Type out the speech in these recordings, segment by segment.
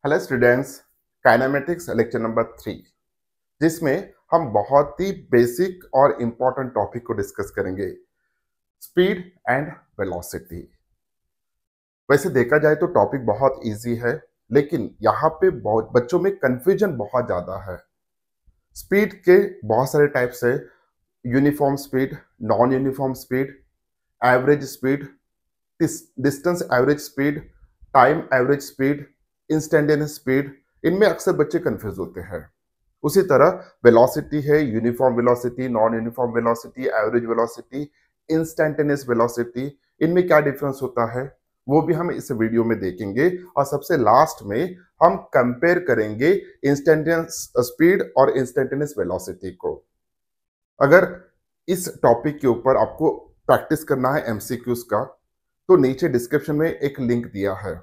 Hello students, kinematics lecture number 3 जिसमें हम बहुत ही बेसिक और इम्पोर्टेंट टॉपिक को डिस्कस करेंगे, स्पीड एंड वेलोसिटी। वैसे देखा जाए तो टॉपिक बहुत इजी है, लेकिन यहाँ पे बहुत बच्चों में कंफ्यूजन बहुत ज्यादा है। स्पीड के बहुत सारे टाइप्स है, uniform speed, non uniform speed, average speed, distance average speed, time average speed, instantaneous speed. इनमें अक्सर बच्चे कंफ्यूज होते हैं। उसी तरह वेलोसिटी है, uniform velocity, non uniform velocity, average velocity, instantaneous velocity. इनमें क्या डिफरेंस होता है वो भी हम इस वीडियो में देखेंगे, और सबसे लास्ट में हम कंपेयर करेंगे इंस्टेंटेनियस स्पीड और इंस्टेंटेनियस वेलोसिटी को। अगर इस टॉपिक के ऊपर आपको प्रैक्टिस करना है एमसीक्यूज का, तो नीचे डिस्क्रिप्शन में एक लिंक दिया है,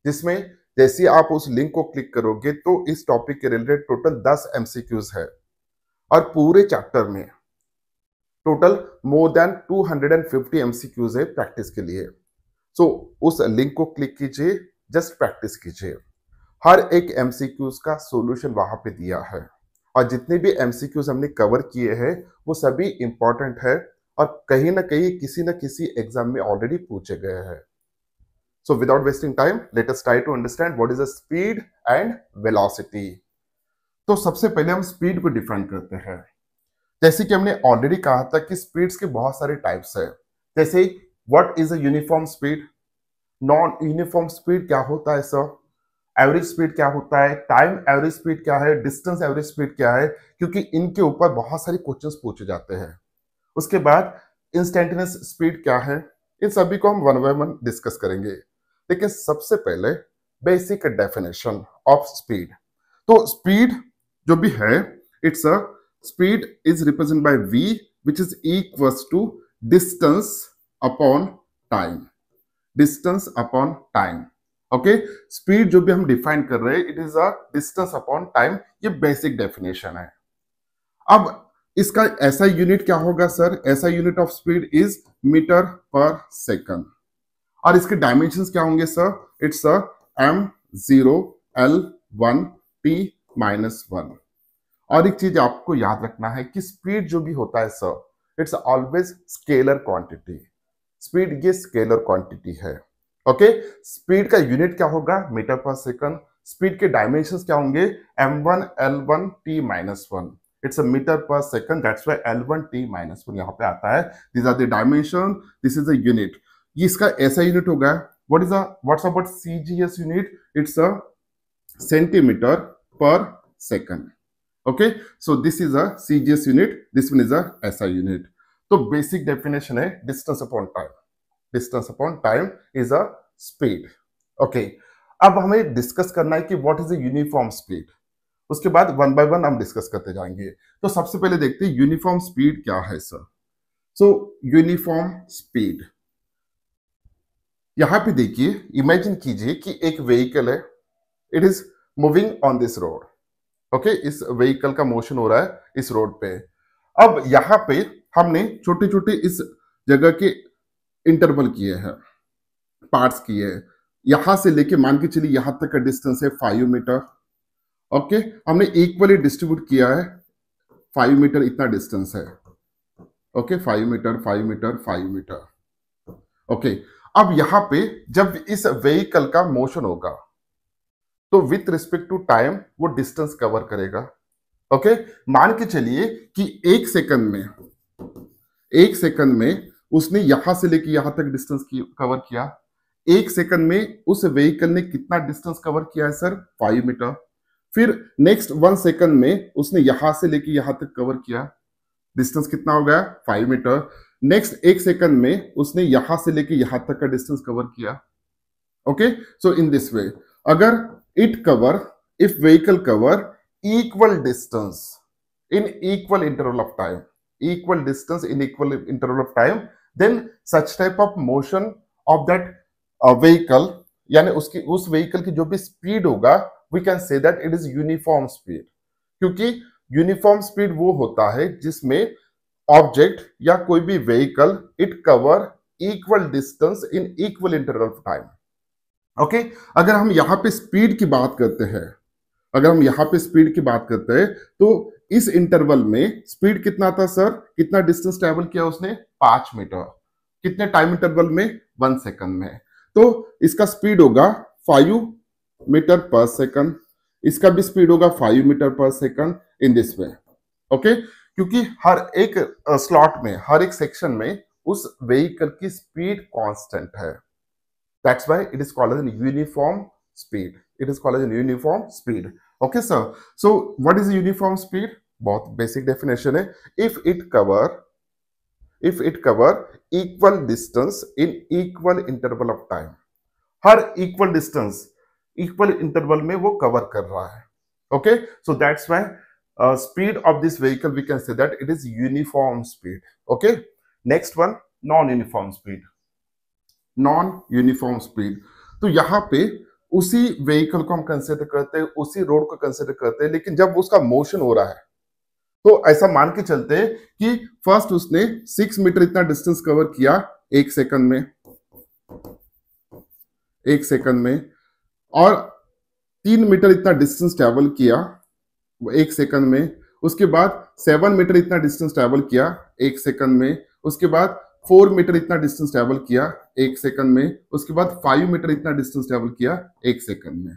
जिसमें जैसे आप उस लिंक को क्लिक करोगे तो इस टॉपिक के रिलेटेड टोटल 10 एमसीक्यूज है, और पूरे चैप्टर में टोटल मोर देन 250 एमसीक्यूज है प्रैक्टिस के लिए। सो उस लिंक को क्लिक कीजिए, जस्ट प्रैक्टिस कीजिए। हर एक एमसीक्यूज का सॉल्यूशन वहां पे दिया है, और जितने भी एमसीक्यूज हमने कवर किए हैं वो सभी इंपॉर्टेंट है, और कहीं ना कहीं किसी न किसी एग्जाम में ऑलरेडी पूछे गए हैं। So without wasting time, let us try to understand what is the speed and velocity. तो सबसे पहले हम स्पीड को डिफाइन करते हैं। जैसे कि हमने ऑलरेडी कहा था कि स्पीड्स के बहुत सारे टाइप्स है। जैसे what is a uniform speed, non uniform speed क्या होता है सर, एवरेज स्पीड क्या होता है, टाइम एवरेज स्पीड क्या है, डिस्टेंस एवरेज स्पीड क्या है, क्योंकि इनके ऊपर बहुत सारे क्वेश्चंस पूछे जाते हैं। उसके बाद इंस्टेंटेनियस स्पीड क्या है, इन सभी को हम वन बाय वन डिस्कस करेंगे। लेकिन सबसे पहले बेसिक डेफिनेशन ऑफ स्पीड। तो स्पीड जो भी है, it's a speed is represent by v which is equals to distance upon time, distance upon time. Okay, speed जो भी हम डिफाइन कर रहे हैं, it is a distance upon time. ये बेसिक डेफिनेशन है। अब इसका ऐसा यूनिट क्या होगा सर, ऐसा unit of speed is metre per second. और इसके डायमेंशंस क्या होंगे sir, it's m0 l1 t-1। और एक चीज आपको याद रखना है कि स्पीड जो भी होता है sir, it's always scalar quantity. Speed ये स्केलर क्वांटिटी है। ओके, स्पीड का यूनिट क्या होगा, मीटर पर सेकंड। स्पीड के डायमेंशंस क्या होंगे, m1 l1 t-1। It's a metre per second, that's why l1 t-1 यहाँ पे आता है। This are the dimension, this is a unit. ये इसका ऐसा यूनिट होगा। What's about CGS unit, it's a centimetre पर second. Okay, so this is a CGS unit, this one is a ऐसा यूनिट। तो बेसिक डेफिनेशन है distance upon time. Distance upon time is a speed. Okay, अब हमें discuss करना है कि what is a uniform speed. उसके बाद वन बाय वन हम डिस्कस करते जाएंगे। तो सबसे पहले देखते हैं यूनिफॉर्म स्पीड क्या है सर। सो यूनिफॉर्म स्पीड, यहां पे देखिए, इमेजिन कीजिए कि एक व्हीकल है, it is moving on this road. Okay, इस व्हीकल का मोशन हो रहा है इस रोड पे। अब यहां पे हमने छोटे छोटे इस जगह के इंटरवल किए हैं, पार्ट्स किए हैं। यहां से लेके मान के चलिए यहां तक का डिस्टेंस है 5 मीटर। ओके, हमने इक्वली डिस्ट्रीब्यूट किया है, 5 मीटर इतना डिस्टेंस है। Okay, 5 metre 5 metre 5 metre. Okay, अब यहां पे जब इस व्हीकल का मोशन होगा तो विथ रिस्पेक्ट टू टाइम वो डिस्टेंस कवर करेगा। ओके, मान के चलिए कि एक सेकंड में उसने यहां से लेके यहां तक डिस्टेंस कवर किया। एक सेकंड में उस व्हीकल ने कितना डिस्टेंस कवर किया है सर, 5 मीटर। फिर नेक्स्ट 1 सेकंड में उसने यहां से लेके यहां तक कवर किया, डिस्टेंस कितना हो गया, 5 मीटर। नेक्स्ट 1 सेकंड में उसने यहां से लेके यहां तक का डिस्टेंस कवर किया। Okay, so in this way, अगर it cover, if vehicle cover equal distance in equal interval of time, equal distance in equal interval of time, then such type of motion of that vehicle, यानी उसकी उस vehicle की जो भी speed होगा, we can say that it is uniform speed. क्योंकि uniform speed वो होता है जिसमें ऑब्जेक्ट या कोई भी vehicle it cover equal distance in equal interval of time. Okay, अगर हम यहाँ पे स्पीड की बात करते हैं, अगर हम यहाँ पे स्पीड की बात करते हैं तो इस इंटरवल में स्पीड कितना था सर, कितना डिस्टेंस ट्रेवल किया उसने, 5 मीटर। कितने टाइम इंटरवल में, 1 सेकंड में। तो इसका स्पीड होगा 5 मीटर पर सेकंड, इसका भी स्पीड होगा 5 metre per second in this way. Okay, क्योंकि हर एक स्लॉट में, हर एक सेक्शन में उस व्हीकल की स्पीड कांस्टेंट है। That's why it is called as an uniform speed. It is called as an uniform speed. Okay sir, so what is uniform speed? बहुत basic definition है। If it cover equal distance in equal interval of time. हर equal distance equal interval में वो cover कर रहा है। Okay, so that's why speed of this vehicle we can say that it is uniform speed. Okay, next one, non uniform speed. Non uniform speed, तो यहां पे उसी व्हीकल को हम कंसिडर करते हैं, उसी रोड को कंसिडर करते हैं, लेकिन जब उसका मोशन हो रहा है तो ऐसा मान के चलते हैं कि फर्स्ट उसने 6 मीटर इतना डिस्टेंस कवर किया 1 सेकंड में, 1 सेकंड में, और 3 मीटर इतना डिस्टेंस ट्रेवल किया 1 सेकंड में, उसके बाद 7 मीटर इतना डिस्टेंस ट्रेवल किया 1 सेकंड में, उसके बाद 4 मीटर इतना डिस्टेंस ट्रेवल किया 1 सेकंड में, उसके बाद 5 मीटर इतना डिस्टेंस ट्रेवल किया 1 सेकंड में।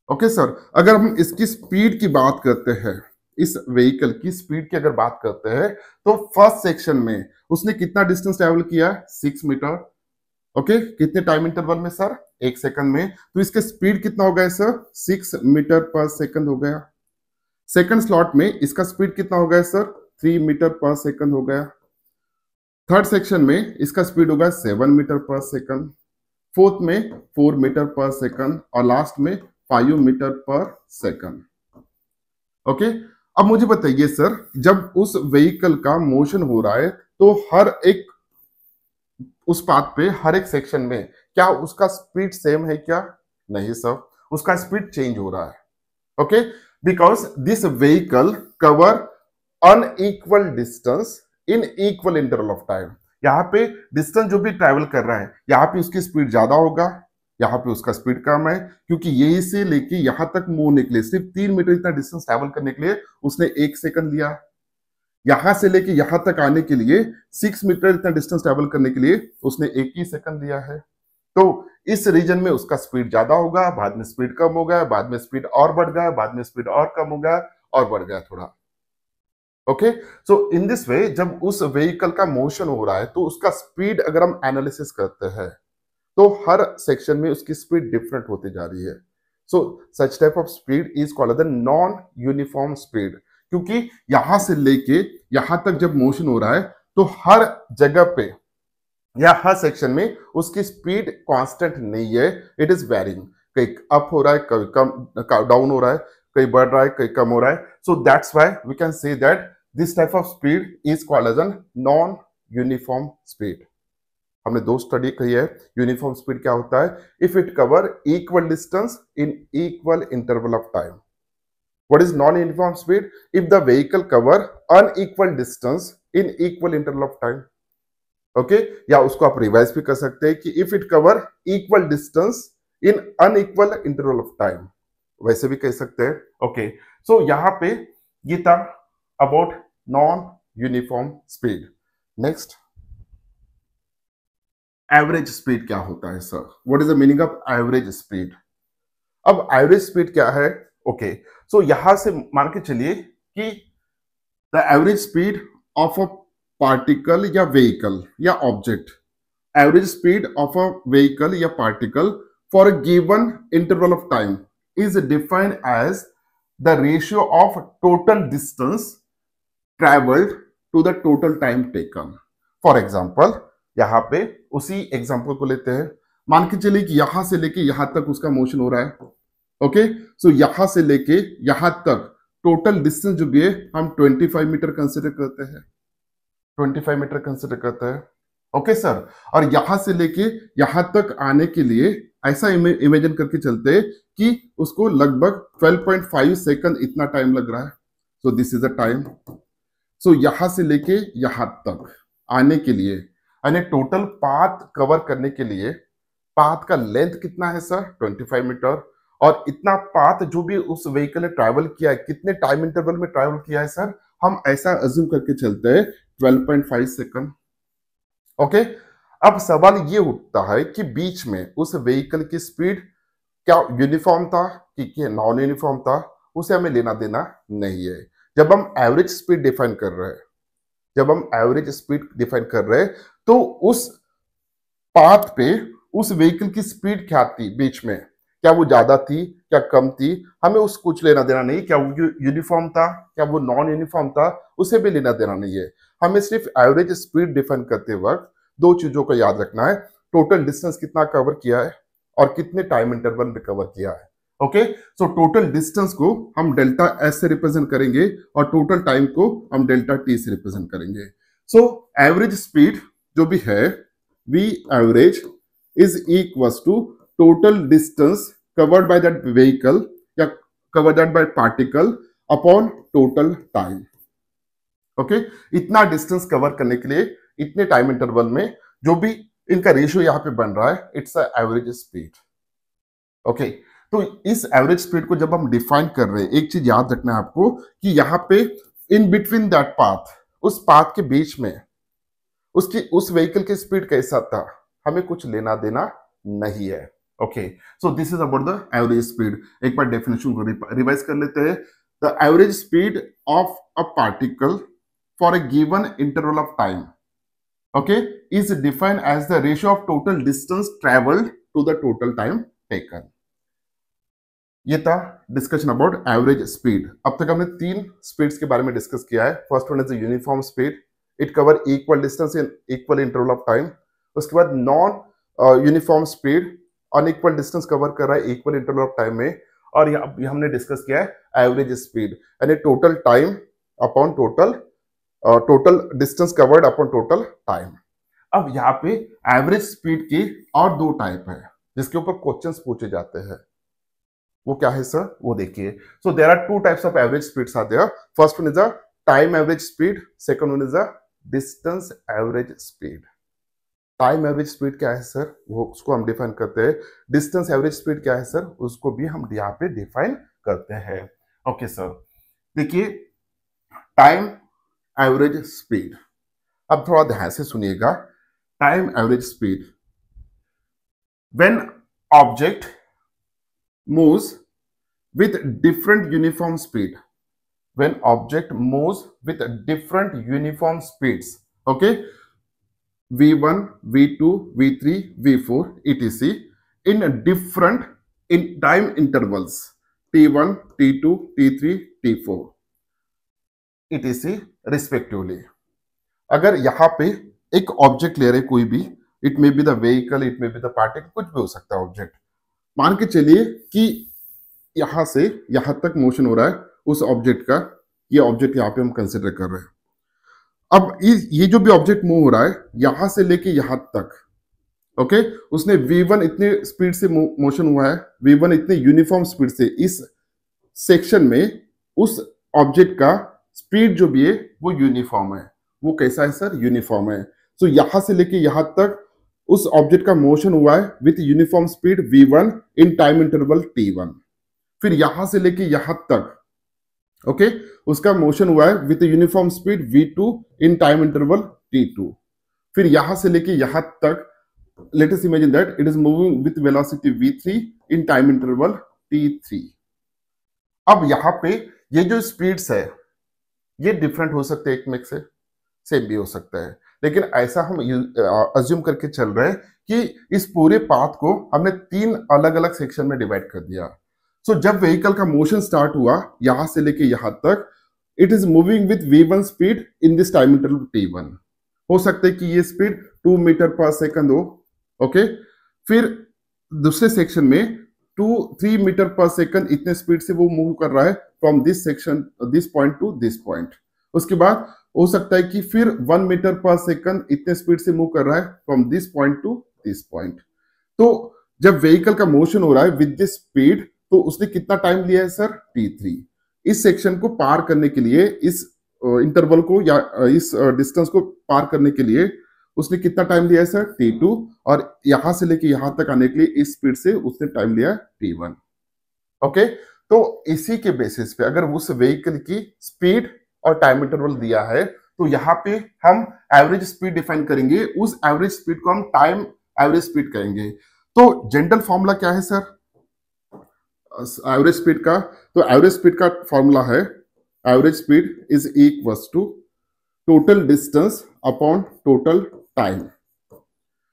ओके सर, अगर हम इसकी स्पीड की बात करते हैं, इस व्हीकल की स्पीड की अगर बात करते हैं, तो फर्स्ट सेक्शन में उसने कितना डिस्टेंस ट्रेवल किया, 6 मीटर। ओके, कितने टाइम इंटरवल में सर, 1 सेकंड में। तो इसके स्पीड कितना हो गया सर, 6 मीटर पर सेकंड हो गया। सेकंड स्लॉट में इसका स्पीड कितना हो गया सर, 3 मीटर पर सेकंड हो गया। थर्ड सेक्शन में इसका स्पीड होगा 7 मीटर पर सेकंड, फोर्थ में 4 मीटर पर सेकंड, और लास्ट में 5 मीटर पर सेकंड। ओके, अब मुझे बताइए सर, जब उस व्हीकल का मोशन हो रहा है तो हर एक उस पाथ पे, हर एक सेक्शन में क्या उसका स्पीड सेम है क्या? नहीं सर, उसका स्पीड चेंज हो रहा है। Okay, because this vehicle cover unequal distance in equal interval of time. यहाँ पे डिस्टेंस जो भी ट्रैवल कर रहा है, यहाँ पे उसकी स्पीड ज्यादा होगा, यहाँ पे उसका स्पीड कम है, क्योंकि यही से लेके यहां तक मूव होने के लिए, सिर्फ 3 मीटर इतना डिस्टेंस ट्रैवल करने के लिए उसने 1 सेकंड लिया। यहां से लेके यहां तक आने के लिए 6 मीटर इतना डिस्टेंस ट्रैवल करने के लिए उसने 1 ही सेकंड लिया है। तो इस रीजन में उसका स्पीड ज्यादा होगा, बाद में स्पीड कम हो गया, बाद में स्पीड और बढ़ गया, बाद में स्पीड और कम हो गया, और बढ़ गया थोड़ा। ओके, सो इन दिस वे जब उस व्हीकल का मोशन हो रहा है तो उसका स्पीड अगर हम एनालिसिस करते हैं तो हर सेक्शन में उसकी स्पीड डिफरेंट होती जा रही है। So such type of speed is called the non uniform speed, क्योंकि यहां से लेके यहां तक जब मोशन हो रहा है तो हर जगह पे या हर सेक्शन में उसकी स्पीड कांस्टेंट नहीं है, इट इज वेरिंग। कहीं अप हो रहा है, कहीं कम डाउन हो रहा है, कहीं बढ़ रहा है, कहीं कम हो रहा है। So that's why we can say that this type of speed is called as an non uniform speed. हमने दो स्टडी कही है। यूनिफॉर्म स्पीड क्या होता है? If it cover equal distance in equal interval of time. What is non uniform speed? If the vehicle cover unequal distance in equal interval of time. Okay, या उसको आप रिवाइज भी कर सकते हैं कि if it cover equal distance in unequal interval of time, वैसे भी कह सकते हैं। ओके, सो यहां पे ये था about non uniform speed. Next, average speed क्या होता है sir? What is the meaning of average speed? अब एवरेज स्पीड क्या है? ओके, सो यहां से मान के चलिए कि the average speed of a particle या व्हीकल या object, average speed of a vehicle या particle for a given interval of time is defined as the ratio of total distance travelled to the total time taken. For example, यहां पे उसी example को लेते हैं। मान के चलिए कि यहां से लेके यहां तक उसका मोशन हो रहा है। ओके, सो यहां से लेके यहां तक टोटल डिस्टेंस जो भी है हम 25 मीटर कंसिडर करते हैं, 25 मीटर कंसिडर करते हैं। ओके सर, और यहां से लेके यहां तक आने के लिए ऐसा इमेजिन करके चलते हैं कि उसको लगभग 12.5 सेकंड इतना टाइम लग रहा है। So this is the time. So यहां से लेके यहां तक आने के लिए यानी टोटल पाथ कवर करने के लिए पाथ का लेंथ कितना है सर? 25 मीटर। और इतना पाथ जो भी उस व्हीकल ने ट्रैवल किया है, कितने टाइम इंटरवल में ट्रैवल किया है सर? हम ऐसा अज्यूम करके चलते हैं 12.5 सेकंड। ओके। अब सवाल ये उठता है कि बीच में उस व्हीकल की स्पीड क्या यूनिफॉर्म था कि नॉन यूनिफॉर्म था, उसे हमें लेना देना नहीं है। जब हम एवरेज स्पीड डिफाइन कर रहे हैं, जब हम एवरेज स्पीड डिफाइन कर रहे हैं, तो उस पाथ पे उस व्हीकल की स्पीड क्या थी बीच में, क्या वो ज्यादा थी, क्या कम थी, हमें उस कुछ लेना देना नहीं। क्या वो यूनिफॉर्म था, क्या वो नॉन यूनिफॉर्म था, उसे भी लेना देना नहीं है। हमें सिर्फ एवरेज स्पीड डिफाइन करते वक्त दो चीजों को याद रखना है: टोटल डिस्टेंस कितना कवर किया है और कितने टाइम इंटरवल में कवर किया है। ओके। सो टोटल डिस्टेंस को हम डेल्टा एस से रिप्रेजेंट करेंगे और टोटल टाइम को हम डेल्टा टी से रिप्रेजेंट करेंगे। सो एवरेज स्पीड जो भी है, V average is equals to total distance covered by that vehicle या covered by particle upon total time. Okay. इतना डिस्टेंस कवर करने के लिए इतने टाइम इंटरवल में जो भी इनका रेशियो यहाँ पे बन रहा है, इट्स एवरेज स्पीड। ओके। तो इस एवरेज स्पीड को जब हम डिफाइन कर रहे हैं, एक चीज याद रखना है आपको कि यहाँ पे इन बिटवीन दैट पाथ, उस पाथ के बीच में उसकी उस व्हीकल की स्पीड कैसा था, हमें कुछ लेना देना नहीं है। Okay. So this is about the average speed. एक बार डेफिनेशन को रिवाइज कर लेते हैं। The average speed of a particle for a given interval of time, okay, is defined as the ratio of total distance travelled to the total time taken. ये था discussion about average speed. अब तक हमने तीन speeds के बारे में discuss किया है। First one is the uniform speed, it cover equal distance in equal interval of time. उसके बाद non uniform speed, unequal distance cover कर रहा है इक्वल इंटरवल ऑफ टाइम में। और यहाँ हमने डिस्कस किया है एवरेज स्पीड, यानी total time upon total distance covered upon total time. अब यहाँ पे एवरेज स्पीड की और दो टाइप है जिसके ऊपर क्वेश्चंस पूछे जाते हैं। वो क्या है सर? वो देखिए। So there are two types of average speeds are there. First one is a time average speed, second one is a distance average speed. Time average speed क्या है सर? वो उसको हम डिफाइन करते हैं। डिस्टेंस एवरेज स्पीड क्या है sir? उसको भी हम यहाँ पे डिफाइन करते हैं। ओके सर, देखिए टाइम एवरेज स्पीड, अब थोड़ा ध्यान से सुनिएगा। Time average speed, when object moves with different uniform speed, when object moves with different uniform speeds, okay, v1 v2 v3 v4 etc, in different in time intervals t1 t2 t3 t4 etc respectively। अगर यहां पे एक object ले रहे कोई भी, it may be the vehicle, it may be the particle, कुछ भी हो सकता है ऑब्जेक्ट। मान के चलिए कि यहां से यहां तक मोशन हो रहा है उस ऑब्जेक्ट का, ये ऑब्जेक्ट यहां पे हम कंसिडर कर रहे हैं। अब ये जो भी ऑब्जेक्ट मूव हो रहा है यहां से लेके यहां तक, ओके, उसने v1 इतने स्पीड से मोशन हुआ है, v1 इतने यूनिफॉर्म स्पीड से, इस सेक्शन में उस ऑब्जेक्ट का स्पीड जो भी है वो यूनिफॉर्म है। वो कैसा है सर? यूनिफॉर्म है। सो यहां से लेके यहां तक उस ऑब्जेक्ट का मोशन हुआ है with uniform speed v1 in time interval t1। फिर यहां से लेके यहां तक, ओके, उसका मोशन हुआ है with uniform speed v2 in time interval t2। फिर यहां से लेके यहां तक, let us imagine that it is moving with velocity v3 in time interval t3। अब यहां पे ये जो स्पीड्स है ये डिफरेंट हो सकते हैं एक में से, सेम भी हो सकता है, लेकिन ऐसा हम अज्यूम करके चल रहे हैं कि इस पूरे पाथ को हमने तीन अलग अलग सेक्शन में डिवाइड कर दिया। सो जब व्हीकल का मोशन स्टार्ट हुआ यहां से लेके यहां तक, it is moving with v1 speed in this time interval t1। हो सकता है कि ये स्पीड 2 मीटर पर सेकंड हो, ओके। फिर दूसरे सेक्शन में 3 मीटर पर सेकंड इतने स्पीड से वो मूव कर रहा है from this section, this point two this point. उसके बाद हो सकता है कि फिर 1 मीटर पर सेकंड इतने स्पीड से मूव कर रहा है from this point two this point. तो जब व्हीकल का मोशन हो रहा है विद दिस स्पीड, तो उसने कितना टाइम लिया है सर? t3। इस सेक्शन को पार करने के लिए, इस इंटरवल को या इस डिस्टेंस को पार करने के लिए उसने कितना टाइम लिया है सर t2, और यहां से लेके यहां तक आने के लिए इस स्पीड से उसने टाइम लिया t1। ओके, तो इसी के बेसिस पे अगर उस व्हीकल की स्पीड और टाइम इंटरवल दिया है तो यहाँ पे हम एवरेज स्पीड डिफाइन करेंगे, उस एवरेज स्पीड को हम टाइम एवरेज स्पीड कहेंगे। तो जनरल फॉर्मूला क्या है सर एवरेज स्पीड का? तो एवरेज स्पीड का फॉर्मूला है average speed is equals to total distance upon total time.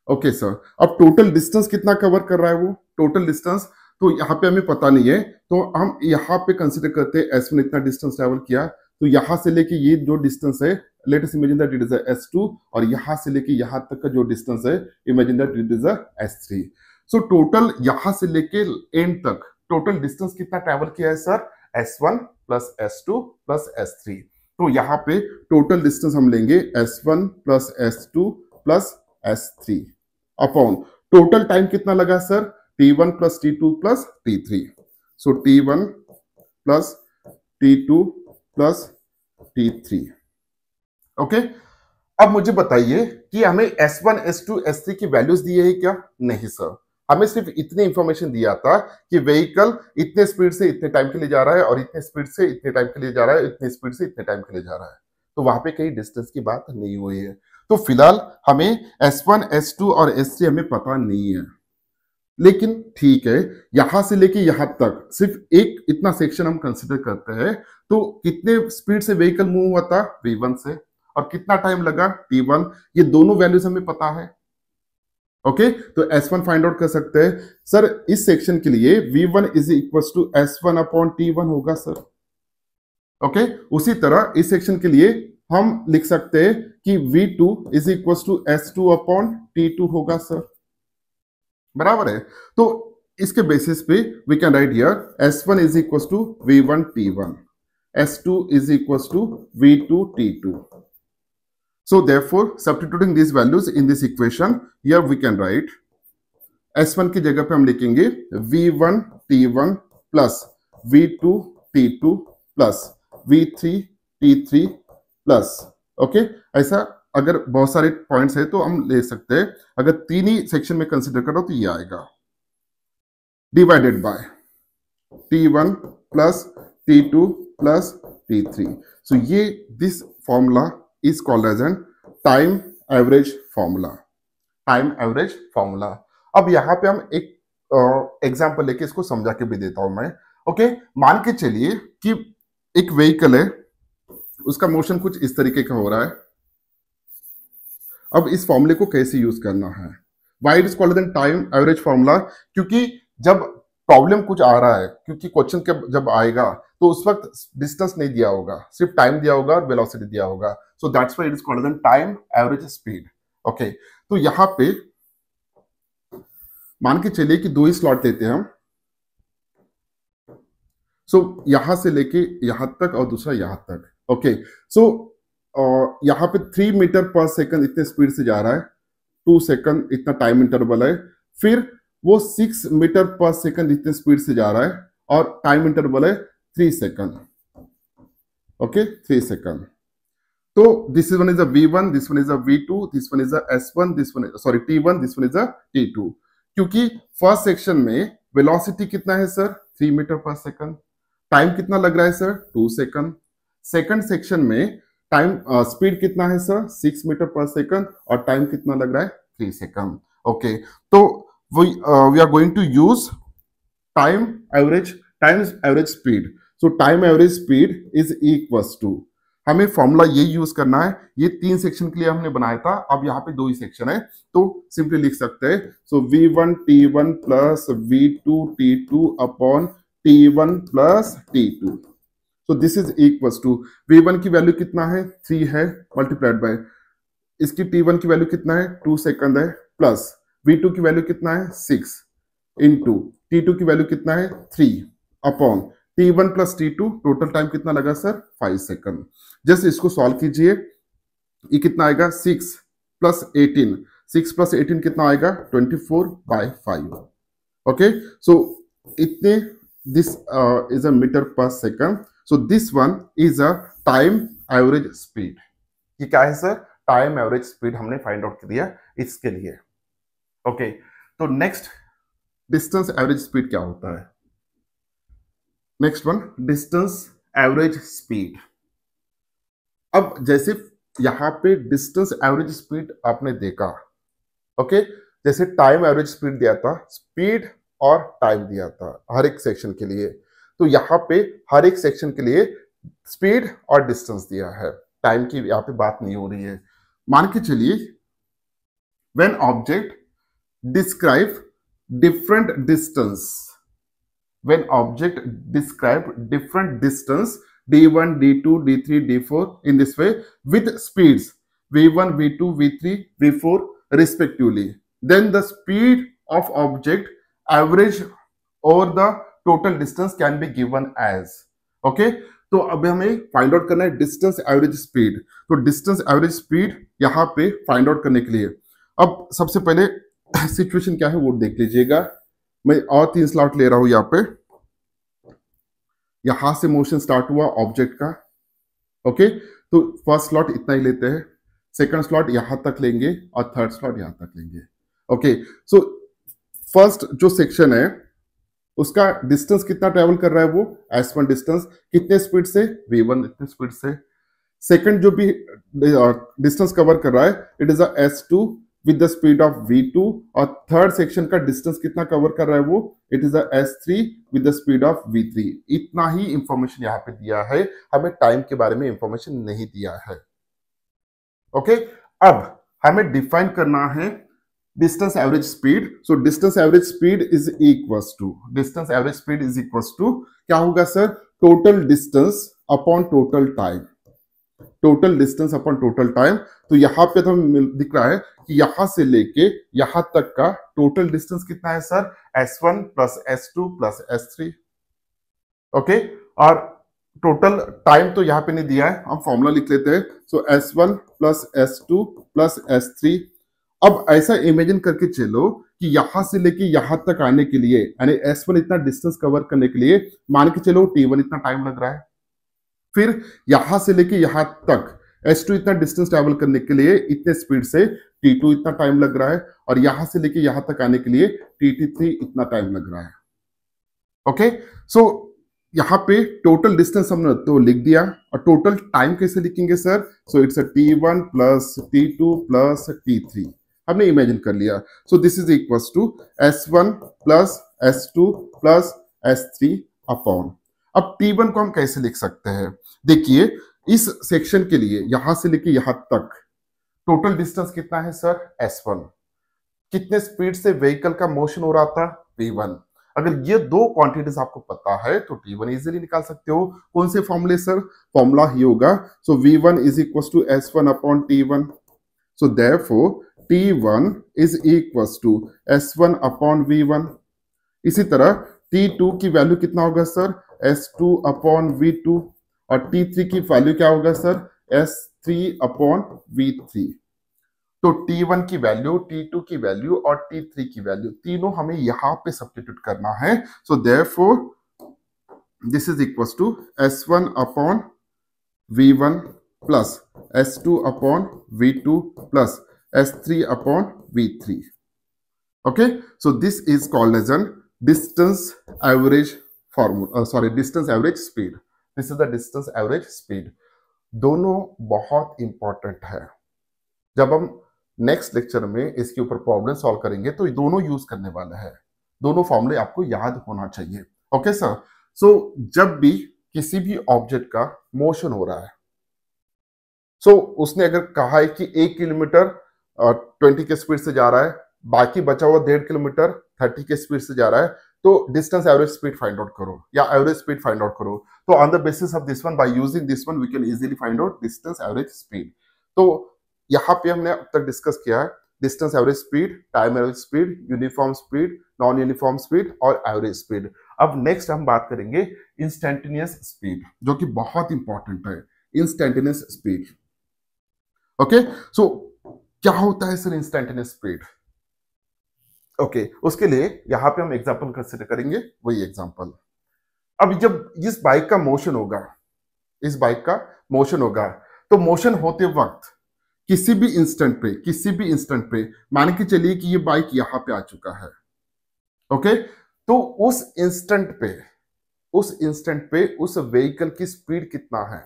Okay sir, अब टोटल डिस्टेंस कितना कवर कर रहा है वो टोटल डिस्टेंस, तो यहाँ पे हमें पता नहीं है, तो हम यहाँ पे कंसिडर करते हैं S1 इतना डिस्टेंस ट्रेवल किया, तो यहां से लेके ये जो डिस्टेंस है let us imagine that it is S2, और यहां से लेके यहां तक का जो डिस्टेंस है imagine that it is S3। So total यहां से लेके एंड तक टोटल डिस्टेंस कितना ट्रेवल किया है sir S1 plus S2 plus S3। तो यहाँ पे टोटल डिस्टेंस हम लेंगे S1 plus S2 plus S3 upon total time कितना लगा sir T1 plus T2 plus T3। सो T1 plus T2 plus T3। Okay, अब मुझे बताइए कि हमें S1 S2 S3 की वैल्यूज दी है क्या? नहीं सर, हमें सिर्फ इतनी इंफॉर्मेशन दिया था कि व्हीकल इतने स्पीड से इतने टाइम के लिए जा रहा है और इतने स्पीड से इतने टाइम के लिए जा रहा है, इतने स्पीड से इतने टाइम के लिए जा रहा है, तो वहां पे कहीं डिस्टेंस की बात नहीं हुई है। तो फिलहाल हमें S1 S2 और S3 हमें पता नहीं है, लेकिन ठीक है यहां से लेके यहां तक सिर्फ एक इतना सेक्शन हम कंसिडर करते हैं, तो कितने स्पीड से व्हीकल मूव हुआ था V1 से, और कितना टाइम लगा T1, ये दोनों वैल्यूज हमें पता है। ओके, तो S1 फाइंड आउट कर सकते हैं सर, इस सेक्शन के लिए V1 is equal to S1 upon T1 होगा सर। ओके, उसी तरह इस सेक्शन के लिए हम लिख सकते हैं कि V2 is equal to S2 upon T2 होगा सर, बराबर है। तो इसके बेसिस पे we can write here S1 is equal to V1 T1, S2 is equals to V2 T2. So therefore, substituting these values in this equation, here we can write S1 की जगह पे हम लिखेंगे V1 T1 plus V2 T2 plus V3 T3 plus, okay ऐसा अगर बहुत सारे points है तो हम ले सकते हैं, अगर तीन ही सेक्शन में कंसिडर करो तो ये आएगा divided by T1 plus T2 plus T3। So ये this formula is called as an time average formula, time average formula। अब यहाँ पे हम एक एग्जांपल लेके इसको समझा के भी देता हूं मैं। ओके, मान के चलिए कि एक व्हीकल है, उसका मोशन कुछ इस तरीके का हो रहा है। अब इस फॉर्मूले को कैसे यूज करना है, why it is called an time average formula, क्योंकि जब प्रॉब्लम कुछ आ रहा है, क्योंकि क्वेश्चन के जब आएगा तो उस वक्त डिस्टेंस नहीं दिया होगा, सिर्फ टाइम दिया होगा और वेलोसिटी दिया होगा, सो that's why it is called an time average speed. Okay, तो यहां पे मान के चलिए कि दो ही स्लॉट लेते हैं हम, सो यहां से लेके यहां तक और दूसरा यहां तक। ओके, सो यहां पे 3 मीटर पर सेकंड इतने स्पीड से जा रहा है, 2 सेकंड इतना टाइम इंटरवल है, फिर वो 6 मीटर पर सेकंड इतने स्पीड से जा रहा है और टाइम इंटरवल है 3 सेकंड। Okay, 3 second. तो this is one is a V1, this one is a V2, this one is a S1, this one sorry T1, this one is a T2। क्योंकि first section में velocity कितना है sir 3 metre per second, time कितना लग रहा है sir 2 second, second section में time speed कितना है सर 6 मीटर पर सेकंड और टाइम कितना लग रहा है 3 सेकंड। ओके, तो we are going to use time average speed, so time average speed is equals to, हमें फॉर्मूला ये यूज करना है, ये 3 सेक्शन के लिए हमने बनाया था, अब यहाँ पे 2 ही सेक्शन है तो सिंपली लिख सकते हैं, so V1 T1 plus V2 T2 upon T1 plus T2, so this is equals to V1 की वैल्यू कितना है 3 है मल्टीप्लाइड बाय इसकी T1 की वैल्यू कितना है 2 सेकंड है, प्लस V2 की वैल्यू कितना है 6 इंटू T2 की वैल्यू कितना है 3 upon T1 plus T2, total time कितना लगा सर 5 सेकंड। जस्ट इसको सॉल्व कीजिए, ये कितना आएगा 6 प्लस 18, 6 प्लस 18 कितना आएगा 24/5। ओके, सो इतने this is a metre per second, so this one is a time average speed. ये क्या है सर टाइम एवरेज स्पीड हमने फाइंड आउट कर दिया इसके लिए। ओके, तो नेक्स्ट डिस्टेंस एवरेज स्पीड क्या होता है? Next one, distance average speed. अब जैसे यहां पे डिस्टेंस एवरेज स्पीड आपने देखा, ओके, जैसे टाइम एवरेज स्पीड दिया था, स्पीड और टाइम दिया था हर एक सेक्शन के लिए, तो यहां पे हर एक सेक्शन के लिए स्पीड और डिस्टेंस दिया है, टाइम की यहां पे बात नहीं हो रही है। मान के चलिए when object describe different distance, when object describe different distance d1 d2 d3 d4 in this way with speeds v1 v2 v3 v4 respectively, then the speed of object average over the total distance can be given as, okay, तो अब हमें find out करना है distance average speed. तो distance average speed यहां पे find out करने के लिए अब सबसे पहले सिचुएशन क्या है वो देख लीजिएगा। मैं और 3 स्लॉट ले रहा हूं यहां पे, यहां से मोशन स्टार्ट हुआ ऑब्जेक्ट का, ओके, तो फर्स्ट स्लॉट इतना ही लेते हैं, सेकंड स्लॉट यहां तक लेंगे और थर्ड स्लॉट यहां तक लेंगे। ओके, सो फर्स्ट जो सेक्शन है उसका डिस्टेंस कितना ट्रेवल कर रहा है, वो s1 डिस्टेंस कितने स्पीड से, v1 इतने स्पीड से। सेकंड जो भी डिस्टेंस कवर कर रहा है it is s2 with the speed of v2, और थर्ड सेक्शन का डिस्टेंस कितना कवर कर रहा है वो, it is s3 with the speed of v3। इतना ही इंफॉर्मेशन यहाँ पे दिया है, हमें टाइम के बारे में इंफॉर्मेशन नहीं दिया है। ओके, अब हमें डिफाइन करना है distance average speed. So distance average speed is equals to, distance average speed is equals to क्या होगा sir, total distance upon total time, total distance upon total time. तो यहां पे तो दिख रहा है कि यहां से लेके यहां तक का टोटल डिस्टेंस कितना है sir, s1 plus s2 plus s3, okay, और टोटल टाइम तो यहां पे नहीं दिया है, हम फॉर्मूला लिख लेते हैं। सो s1 plus s2 plus s3। अब ऐसा इमेजिन करके चलो कि यहां से लेके यहां तक आने के लिए, यानी s1 इतना डिस्टेंस कवर करने के लिए मान के चलो t1 इतना टाइम लग रहा है, फिर यहां से लेके यहां तक s2 इतना डिस्टेंस ट्रैवल करने के लिए इतने स्पीड से t2 इतना टाइम लग रहा है, और यहां से लेके यहां तक आने के लिए t3 इतना टाइम लग रहा है। ओके, सो यहां पे टोटल डिस्टेंस हमने तो लिख दिया, और टोटल टाइम कैसे लिखेंगे sir, so it's t1 plus t2 plus t3, हमने इमेजिन कर लिया। So this is equals to s1 plus s2 plus s3 upon, अब t1 को हम कैसे लिख सकते हैं, देखिए इस सेक्शन के लिए यहां से लेके यहां तक टोटल डिस्टेंस कितना है सर, s1, कितने स्पीड से व्हीकल का मोशन हो रहा था, v1। अगर ये दो क्वांटिटीज आपको पता है तो t1 इजीली निकाल सकते हो। कौन से फॉर्मूले सर, फॉर्मूला ही होगा, so v1 is equals to s1 upon t1, so therefore t1 is equals to s1 upon v1। इसी तरह t2 की वैल्यू कितना होगा सर, s2 अपॉन v2, और t3 की वैल्यू क्या होगा सर, s3 अपॉन v3। तो t1 की वैल्यू, t2 की वैल्यू और t3 की वैल्यू तीनों हमें यहां पे सब्स्टिट्यूट करना है। So therefore this is equals to s1 upon v1 plus s2 upon v2 plus s3 upon v3। Okay, so this is called as an distance average formula, sorry distance average speed, this is the distance average speed. दोनों बहुत important है, जब हम next lecture में इसके ऊपर problem solve करेंगे तो दोनों यूज करने वाले हैं, दोनों फॉर्मूले आपको याद होना चाहिए। ओके सर, सो जब भी किसी भी ऑब्जेक्ट का मोशन हो रहा है, सो उसने अगर कहा है कि 1 किलोमीटर 20 के स्पीड से जा रहा है, बाकी बचा हुआ 1.5 किलोमीटर 30 के स्पीड से जा रहा है, तो distance average speed find out करो या एवरेज स्पीड फाइंड आउट करो। तो on the basis of this one, by using this one, we can easily find out distance average speed. तो यहाँ पे हमने अब तक डिस्कस किया है distance average speed, time average speed, uniform speed, non uniform speed और एवरेज स्पीड। अब नेक्स्ट हम बात करेंगे इंस्टेंटेनियस स्पीड, जो कि बहुत इंपॉर्टेंट है, इंस्टेंटेनियस स्पीड। ओके, सो क्या होता है सर इंस्टेंटेनियस स्पीड? ओके, उसके लिए यहां पे हम एग्जांपल कंसीडर करेंगे, वही एग्जांपल। अब जब इस बाइक का मोशन होगा, इस बाइक का मोशन होगा, तो मोशन होते वक्त किसी भी इंस्टेंट पे मान के चलिए कि ये बाइक यहां पे आ चुका है, ओके, तो उस इंस्टेंट पे उस व्हीकल की स्पीड कितना है,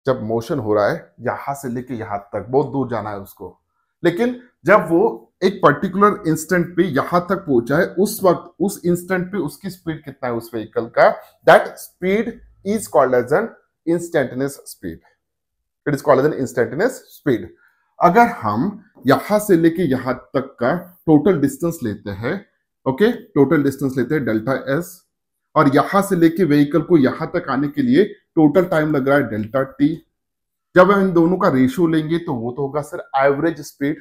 जब मोशन हो रहा है यहां से लेके यहां तक बहुत दूर जाना है उसको, लेकिन जब वो एक पर्टिकुलर इंस्टेंट पे यहां तक पहुंचा है, उस वक्त उस इंस्टेंट पे उसकी स्पीड कितना है उस व्हीकल का, that speed is called as an instantaneous speed. It is called as an instantaneous speed. अगर हम यहां से लेके यहां तक का टोटल डिस्टेंस लेते हैं, ओके, टोटल डिस्टेंस लेते हैं डेल्टा एस, और यहां से लेके व्हीकल को यहां तक आने के लिए टोटल टाइम लग रहा है डेल्टा टी। जब हम इन दोनों का रेशियो लेंगे तो वो तो होगा सर एवरेज स्पीड।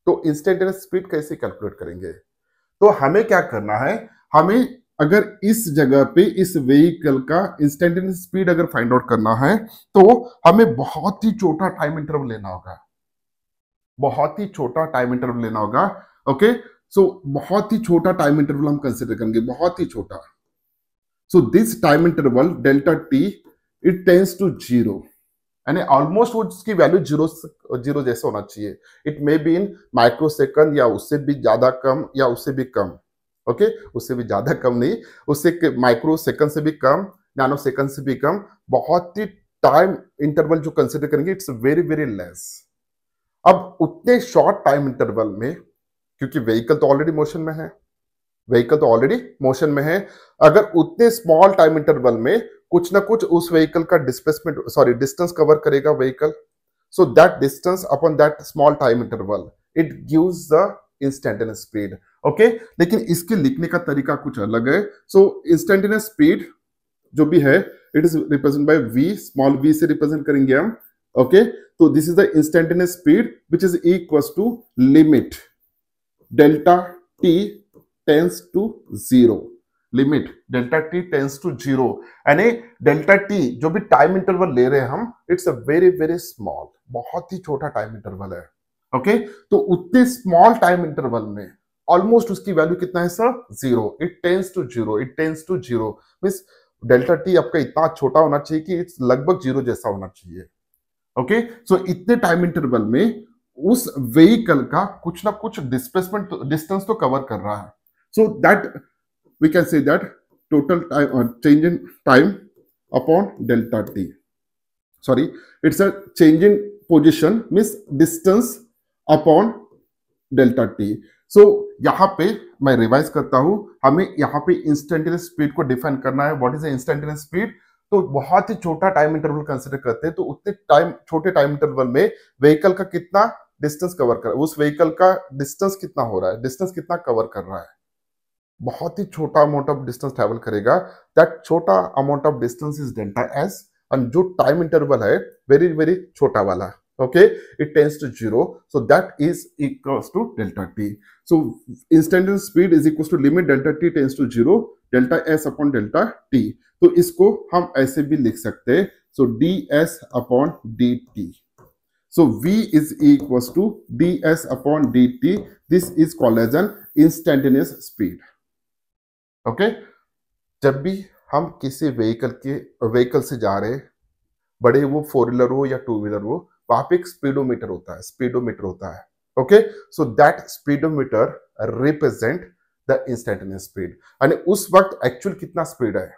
तो इंस्टेंटेनियस स्पीड कैसे कैलकुलेट करेंगे? तो हमें क्या करना है, हमें अगर इस जगह पे इस व्हीकल का इंस्टेंटेनियस स्पीड अगर फाइंड आउट करना है तो हमें बहुत ही छोटा टाइम इंटरवल लेना होगा, बहुत ही छोटा टाइम इंटरवल लेना होगा। ओके, सो बहुत ही छोटा टाइम इंटरवल हम कंसिडर करेंगे, बहुत ही छोटा। So this time interval delta T it tends to zero, यानी ऑलमोस्ट वो उसकी वैल्यू जीरो जैसा होना चाहिए। It may be in micro second या उससे भी ज्यादा कम या उससे भी कम, ओके, उससे भी ज्यादा कम नहीं, उससे माइक्रो सेकंड से भी कम, नैनो सेकंड से भी कम, बहुत ही टाइम इंटरवल जो कंसिडर करेंगे इट्स वेरी वेरी लेस। अब उतने शॉर्ट टाइम इंटरवल में, क्योंकि व्हीकल तो ऑलरेडी मोशन में है, व्हीकल तो ऑलरेडी मोशन में है, अगर उतने स्मॉल टाइम इंटरवल में कुछ ना कुछ उस व्हीकल का डिस्टेंस कवर करेगा vehicle, so that distance upon that small time interval it gives the instantaneous speed. Okay, लेकिन इसके लिखने का तरीका कुछ अलग है। सो इंस्टेंटेनियस स्पीड जो भी है it is represent by v, small v से रिप्रेजेंट करेंगे हम। ओके, तो this is the instantaneous speed which is equal to limit delta t tends to zero, limit delta T tends to zero, यानी delta T जो भी time interval ले रहे हैं हम, it's a very very small, बहुत ही छोटा टाइम इंटरवल है। ओके, तो उतने स्मॉल टाइम इंटरवल में ऑलमोस्ट उसकी वैल्यू कितना है sir, zero. It tends to zero, it tends to zero means delta T आपका इतना छोटा होना चाहिए कि इट्स लगभग जीरो जैसा होना चाहिए। ओके, सो इतने टाइम इंटरवल में उस व्हीकल का कुछ ना कुछ डिस्टेंस तो कवर कर रहा है। So that we can say that total time change in time upon delta t. Sorry, it's a change in position means distance upon delta t. So यहाँ पे मैं रिवाइज करता हूँ, हमें यहाँ पे इंस्टेंटेनियस स्पीड को डिफाइन करना है। What is the instantaneous speed? तो बहुत ही छोटा टाइम इंटरवल कंसिडर करते हैं, तो उतने छोटे टाइम इंटरवल में व्हीकल का कितना डिस्टेंस कवर कर, उस व्हीकल का डिस्टेंस कितना हो रहा है, डिस्टेंस कितना कवर कर रहा है, बहुत ही छोटा अमाउंट ऑफ डिस्टेंस ट्रेवल करेगा। दैट छोटा amount of distance is delta S, और जो टाइम इंटरवल है वेरी वेरी छोटा वाला, okay, it tends to zero, so that is equals to delta T. So instantaneous speed is equals to limit delta T tends to zero delta S upon delta T. तो इसको हम ऐसे भी लिख सकते हैं, so D S upon D T. So V is equals to ds upon dt. This is called as an instantaneous speed. Okay, जब भी हम किसी व्हीकल से जा रहे हैं, बड़े वो फोर व्हीलर हो या टू व्हीलर हो, वहां पे एक स्पीडोमीटर होता है। Okay, so that speedometer represent the instantaneous speed, यानी उस वक्त एक्चुअल कितना स्पीड है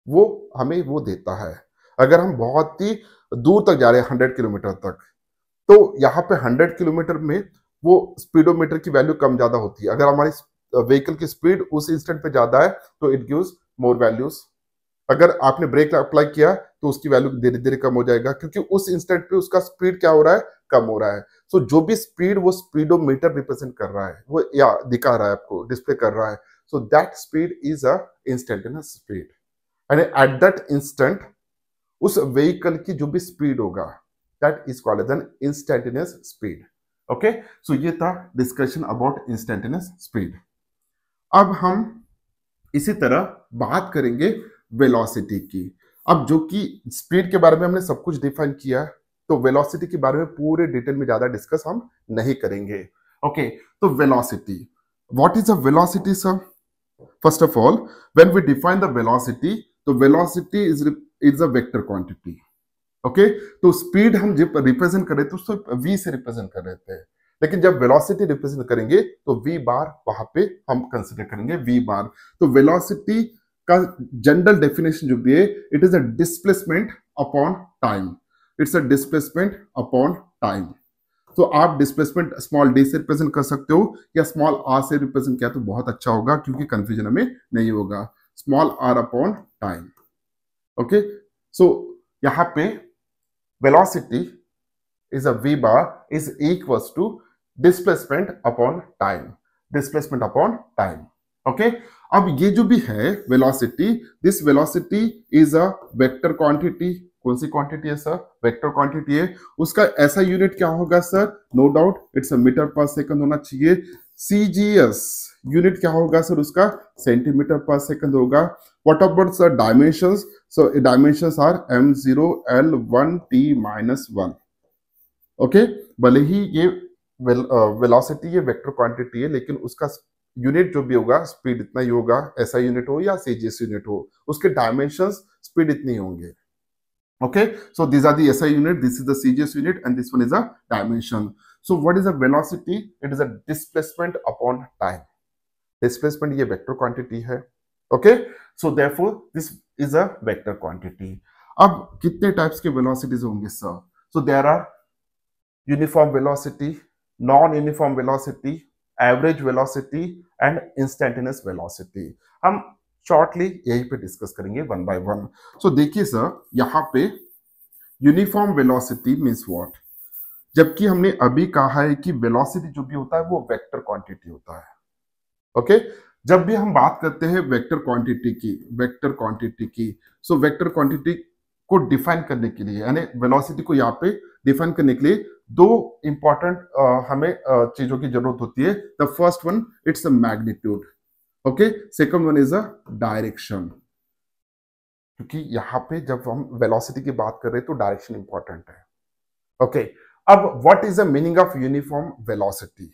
वो हमें वो देता है। अगर हम बहुत ही दूर तक जा रहे हैं 100 किलोमीटर तक, तो यहाँ पे 100 किलोमीटर में वो स्पीडोमीटर की वैल्यू कम ज्यादा होती है। अगर हमारी व्हीकल की स्पीड उस इंस्टेंट पे ज्यादा है तो इट गिव्स मोर वैल्यूज। अगर आपने ब्रेक अप्लाई किया तो उसकी वैल्यू धीरे धीरे कम हो जाएगा, क्योंकि उस इंस्टेंट पे उसका स्पीड क्या हो रहा है, कम हो रहा है। सो जो भी स्पीड वो स्पीडोमीटर रिप्रेजेंट कर रहा है, वो या दिखा रहा है आपको, डिस्प्ले कर रहा है, so that speed is a instantaneous speed, यानी एट दैट इंस्टेंट उस व्हीकल की जो भी स्पीड होगा that is called as an instantaneous speed. Okay, so ये था डिस्कशन अबाउट इंस्टेंटेनियस स्पीड। अब हम इसी तरह बात करेंगे वेलोसिटी की। अब जो कि स्पीड के बारे में हमने सब कुछ डिफाइन किया, तो वेलोसिटी के बारे में पूरे डिटेल में ज्यादा डिस्कस हम नहीं करेंगे। ओके, तो velocity, what is a velocity sir? First of all, when we define the velocity, तो velocity is a vector quantity. Okay, तो स्पीड हम जब रिप्रेजेंट कर रहे थे उसको वी से रिप्रेजेंट कर रहे थे, लेकिन जब वेलोसिटी रिप्रेजेंट करेंगे तो वी बार वहां पे हम कंसिडर करेंगे वी बार। तो वेलोसिटी का जनरल डेफिनेशन जो भी है, it is a displacement upon time. It's a displacement upon time. तो आप डिस्प्लेसमेंट स्मॉल डी से रिप्रेजेंट कर सकते हो या स्मॉल आर से रिप्रेजेंट किया तो बहुत अच्छा होगा, क्योंकि कंफ्यूजन हमें नहीं होगा। Small R upon time. Okay, so यहां पे velocity is a v bar is equals to displacement upon time, displacement upon time. Okay, अब ये जो भी है velocity, this velocity is a vector quantity। कौन सी क्वांटिटी है सर? वेक्टर क्वांटिटी है। उसका ऐसा यूनिट क्या होगा sir? No doubt it's a metre per second होना चाहिए। सीजीएस यूनिट क्या होगा सर? उसका सेंटीमीटर पर सेकंड होगा। What about sir dimensions? So dimensions are m0 l1 t minus 1। Okay, भले ही ये वेलोसिटी ये वेक्टर क्वांटिटी है, लेकिन उसका यूनिट जो भी होगा स्पीड इतना ही होगा। ऐसा यूनिट हो या सीजीएस यूनिट हो, उसके डायमेंशंस स्पीड इतनी होंगे। Okay, so these are the SI unit, this is the CGS unit, and this one is a dimension. So what is a velocity? It is a displacement upon time. Displacement ये vector quantity है। Okay, so therefore this is a vector quantity. अब कितने types के velocities होंगे sir? So there are uniform velocity, non-uniform velocity, average velocity and instantaneous velocity। हम shortly यहीं पे discuss करेंगे वन बाय वन। सो देखिए सर, यहाँ पे यूनिफॉर्म वेलोसिटी मींस व्हाट? जबकि हमने अभी कहा है कि वेलोसिटी जो भी होता है वो वेक्टर क्वांटिटी होता है। ओके, जब भी हम बात करते हैं वेक्टर क्वांटिटी की, सो वेक्टर क्वांटिटी को डिफाइन करने के लिए, यानी वेलोसिटी को यहाँ पे डिफाइन करने के लिए दो इंपॉर्टेंट हमें चीजों की जरूरत होती है। The first one it's a magnitude. Okay, second one is a direction. क्योंकि यहाँ पे जब हम वेलोसिटी की बात कर रहे हैं तो डायरेक्शन इंपॉर्टेंट है। ओके, अब what is the meaning of uniform velocity?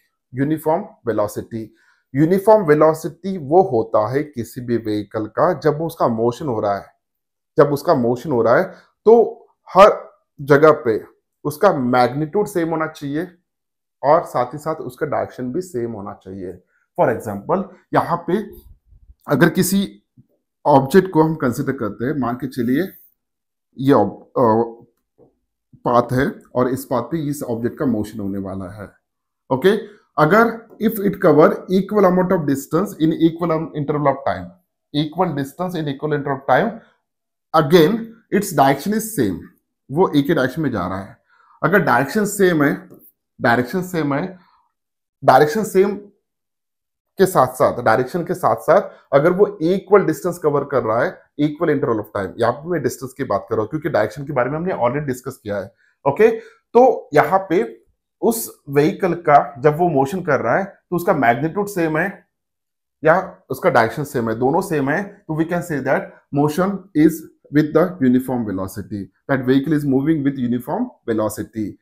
Uniform velocity वो होता है किसी भी व्हीकल का जब उसका मोशन हो रहा है, तो हर जगह पे उसका मैग्नीट्यूड सेम होना चाहिए और साथ ही साथ उसका डायरेक्शन भी सेम होना चाहिए। फॉर एग्जाम्पल, यहाँ पे अगर किसी ऑब्जेक्ट को हम कंसिडर करते हैं, मान के चलिए ये पाथ है और इस पाथ पे इस ऑब्जेक्ट का मोशन होने वाला है। ओके, अगर if it cover equal amount of distance in equal interval of time, again its direction is same, वो एक ही डायरेक्शन में जा रहा है। अगर डायरेक्शन सेम है, डायरेक्शन सेम डायरेक्शन के साथ साथ अगर वो इक्वल डिस्टेंस कवर कर रहा है, इक्वल इंटरवल ऑफ टाइम, यहाँ पे मैं डिस्टेंस की बात कर रहा हूँ क्योंकि डायरेक्शन के बारे में हमने ऑलरेडी डिस्कस किया है। ओके, तो यहाँ पे उस व्हीकल का जब वो मोशन कर रहा है तो उसका मैग्नीट्यूड सेम है या उसका डायरेक्शन सेम है, दोनों सेम है, तो we can say that motion is with the uniform velocity, that vehicle is moving with uniform velocity.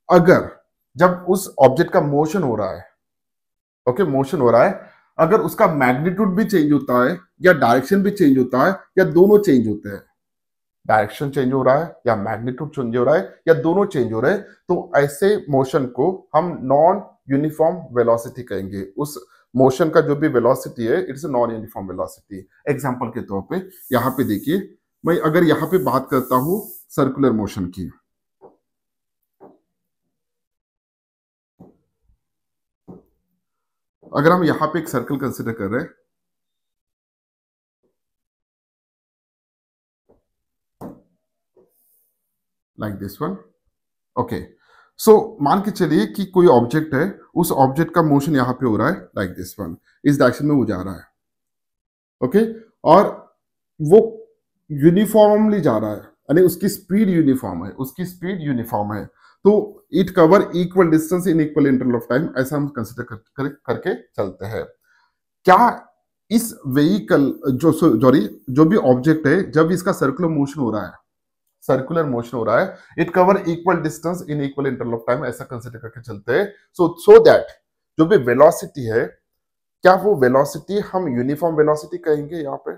अगर जब उस ऑब्जेक्ट का मोशन हो रहा है, ओके मोशन हो रहा है, अगर उसका मैग्नीट्यूड भी चेंज होता है या डायरेक्शन भी चेंज होता है या दोनों चेंज होते हैं, डायरेक्शन चेंज हो रहा है या मैग्नीट्यूड चेंज हो रहा है या दोनों चेंज हो रहे हैं, तो ऐसे मोशन को हम नॉन यूनिफॉर्म वेलोसिटी कहेंगे। उस मोशन का जो भी वेलोसिटी है it's non uniform velocity. Example के तौर पे यहाँ पे देखिए, मैं अगर यहाँ पे बात करता हूं सर्कुलर मोशन की, अगर हम यहाँ पे एक सर्कल कंसिडर कर रहे हैं, लाइक दिस वन। ओके, सो मान के चलिए कि कोई ऑब्जेक्ट है, उस ऑब्जेक्ट का मोशन यहाँ पे हो रहा है लाइक दिस वन, इस डायरेक्शन में वो जा रहा है। ओके, और वो यूनिफॉर्मली जा रहा है, यानी उसकी स्पीड यूनिफॉर्म है, तो it cover equal distance in equal interval of time, ऐसा हम कंसिडर करके चलते हैं। क्या इस व्हीकल जो भी ऑब्जेक्ट है, जब इसका सर्कुलर मोशन हो रहा है, it cover equal distance in equal interval of time, ऐसा कंसिडर करके चलते हैं। सो दैट जो भी वेलोसिटी है, क्या वो वेलोसिटी हम यूनिफॉर्म वेलोसिटी कहेंगे यहाँ पे?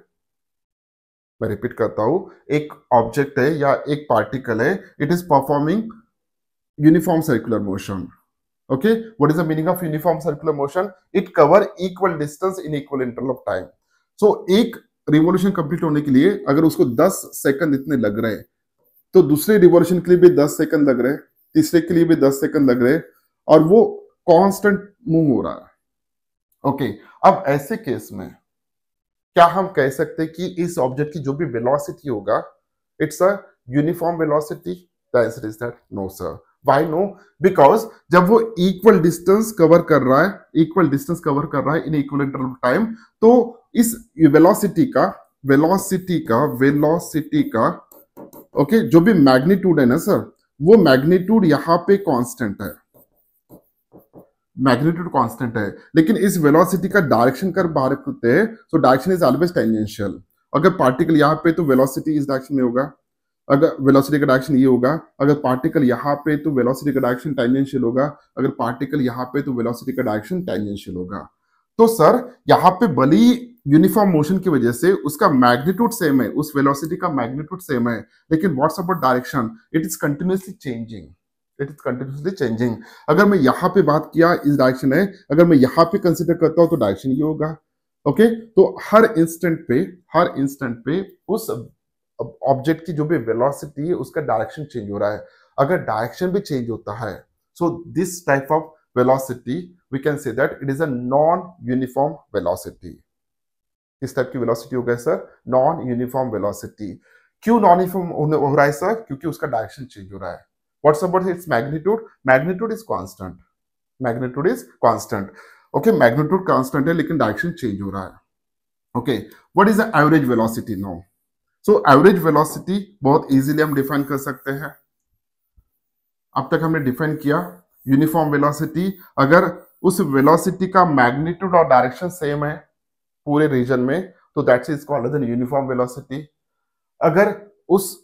मैं रिपीट करता हूं, एक ऑब्जेक्ट है या एक पार्टिकल है, it is performing uniform circular motion. Okay, what is the meaning of uniform circular motion? It cover equal distance in equal interval of time. So एक रिवॉल्यूशन कंप्लीट होने के लिए अगर उसको 10 सेकंड इतने लग रहे हैं, तो दूसरे रिवॉल्यूशन के लिए भी 10 सेकंड लग रहे हैं, तीसरे के लिए भी 10 सेकंड लग रहे हैं, और वो कांस्टेंट मूव हो रहा है. ओके, अब ऐसे केस में क्या हम कह सकते हैं कि इस ऑब्जेक्ट की जो भी वेलोसिटी होगा, it's a uniform velocity? The answer is that no sir. Why no? Because जब वो इक्वल डिस्टेंस कवर कर रहा है, इक्वल डिस्टेंस कवर कर रहा है इन इक्वल इंटरवल ऑफ टाइम, तो इस वेलोसिटी का ओके, जो भी मैग्नीट्यूड है ना सर, वो मैग्नीट्यूड यहां पे कांस्टेंट है, मैग्नीट्यूड कांस्टेंट है, लेकिन इस वेलोसिटी का डायरेक्शन कर बाहर करते हैं, so direction is always tangential. अगर पार्टिकल यहाँ पे तो वेलोसिटी इस डायरेक्शन में होगा, अगर वेलोसिटी का डायरेक्शन ये होगा, अगर पार्टिकल यहाँ पे तो वेलोसिटी का डायरेक्शन टेंजेंशियल होगा, अगर पार्टिकल यहाँ पे तो वेलोसिटी का डायरेक्शन टेंजेंशियल होगा. तो सर यहाँ पे भली यूनिफॉर्म मोशन की वजह से उसका मैग्नीट्यूड सेम है, उस वेलोसिटी का मैग्नीट्यूड सेम है, लेकिन what's about direction? It is continuously changing, it is continuously changing. अगर मैं यहाँ पे बात किया, इस डायरेक्शन है, अगर मैं यहाँ पे कंसिडर करता हूं तो डायरेक्शन ये होगा. ओके, तो हर इंस्टेंट पे उस ऑब्जेक्ट की जो भी वेलोसिटी है उसका डायरेक्शन चेंज हो रहा है. अगर डायरेक्शन भी चेंज होता है, so this type of velocity we can say that it is a non uniform velocity. किस टाइप की वेलोसिटी हो गया सर? Non uniform velocity. क्यों नॉन यूनिफॉर्म हो रहा है सर? क्योंकि उसका डायरेक्शन चेंज हो रहा है. What's about its magnitude? Magnitude is constant. Magnitude is constant. Okay, magnitude constant है लेकिन डायरेक्शन चेंज हो रहा है. Okay, what is the average velocity now? So average velocity बहुत इजीली हम डिफाइन कर सकते हैं. अब तक हमने डिफाइन किया यूनिफॉर्म वेलोसिटी. अगर उस वेलोसिटी का मैग्नीट्यूड और डायरेक्शन सेम है पूरे रीजन में, तो that's is called as uniform velocity. अगर उस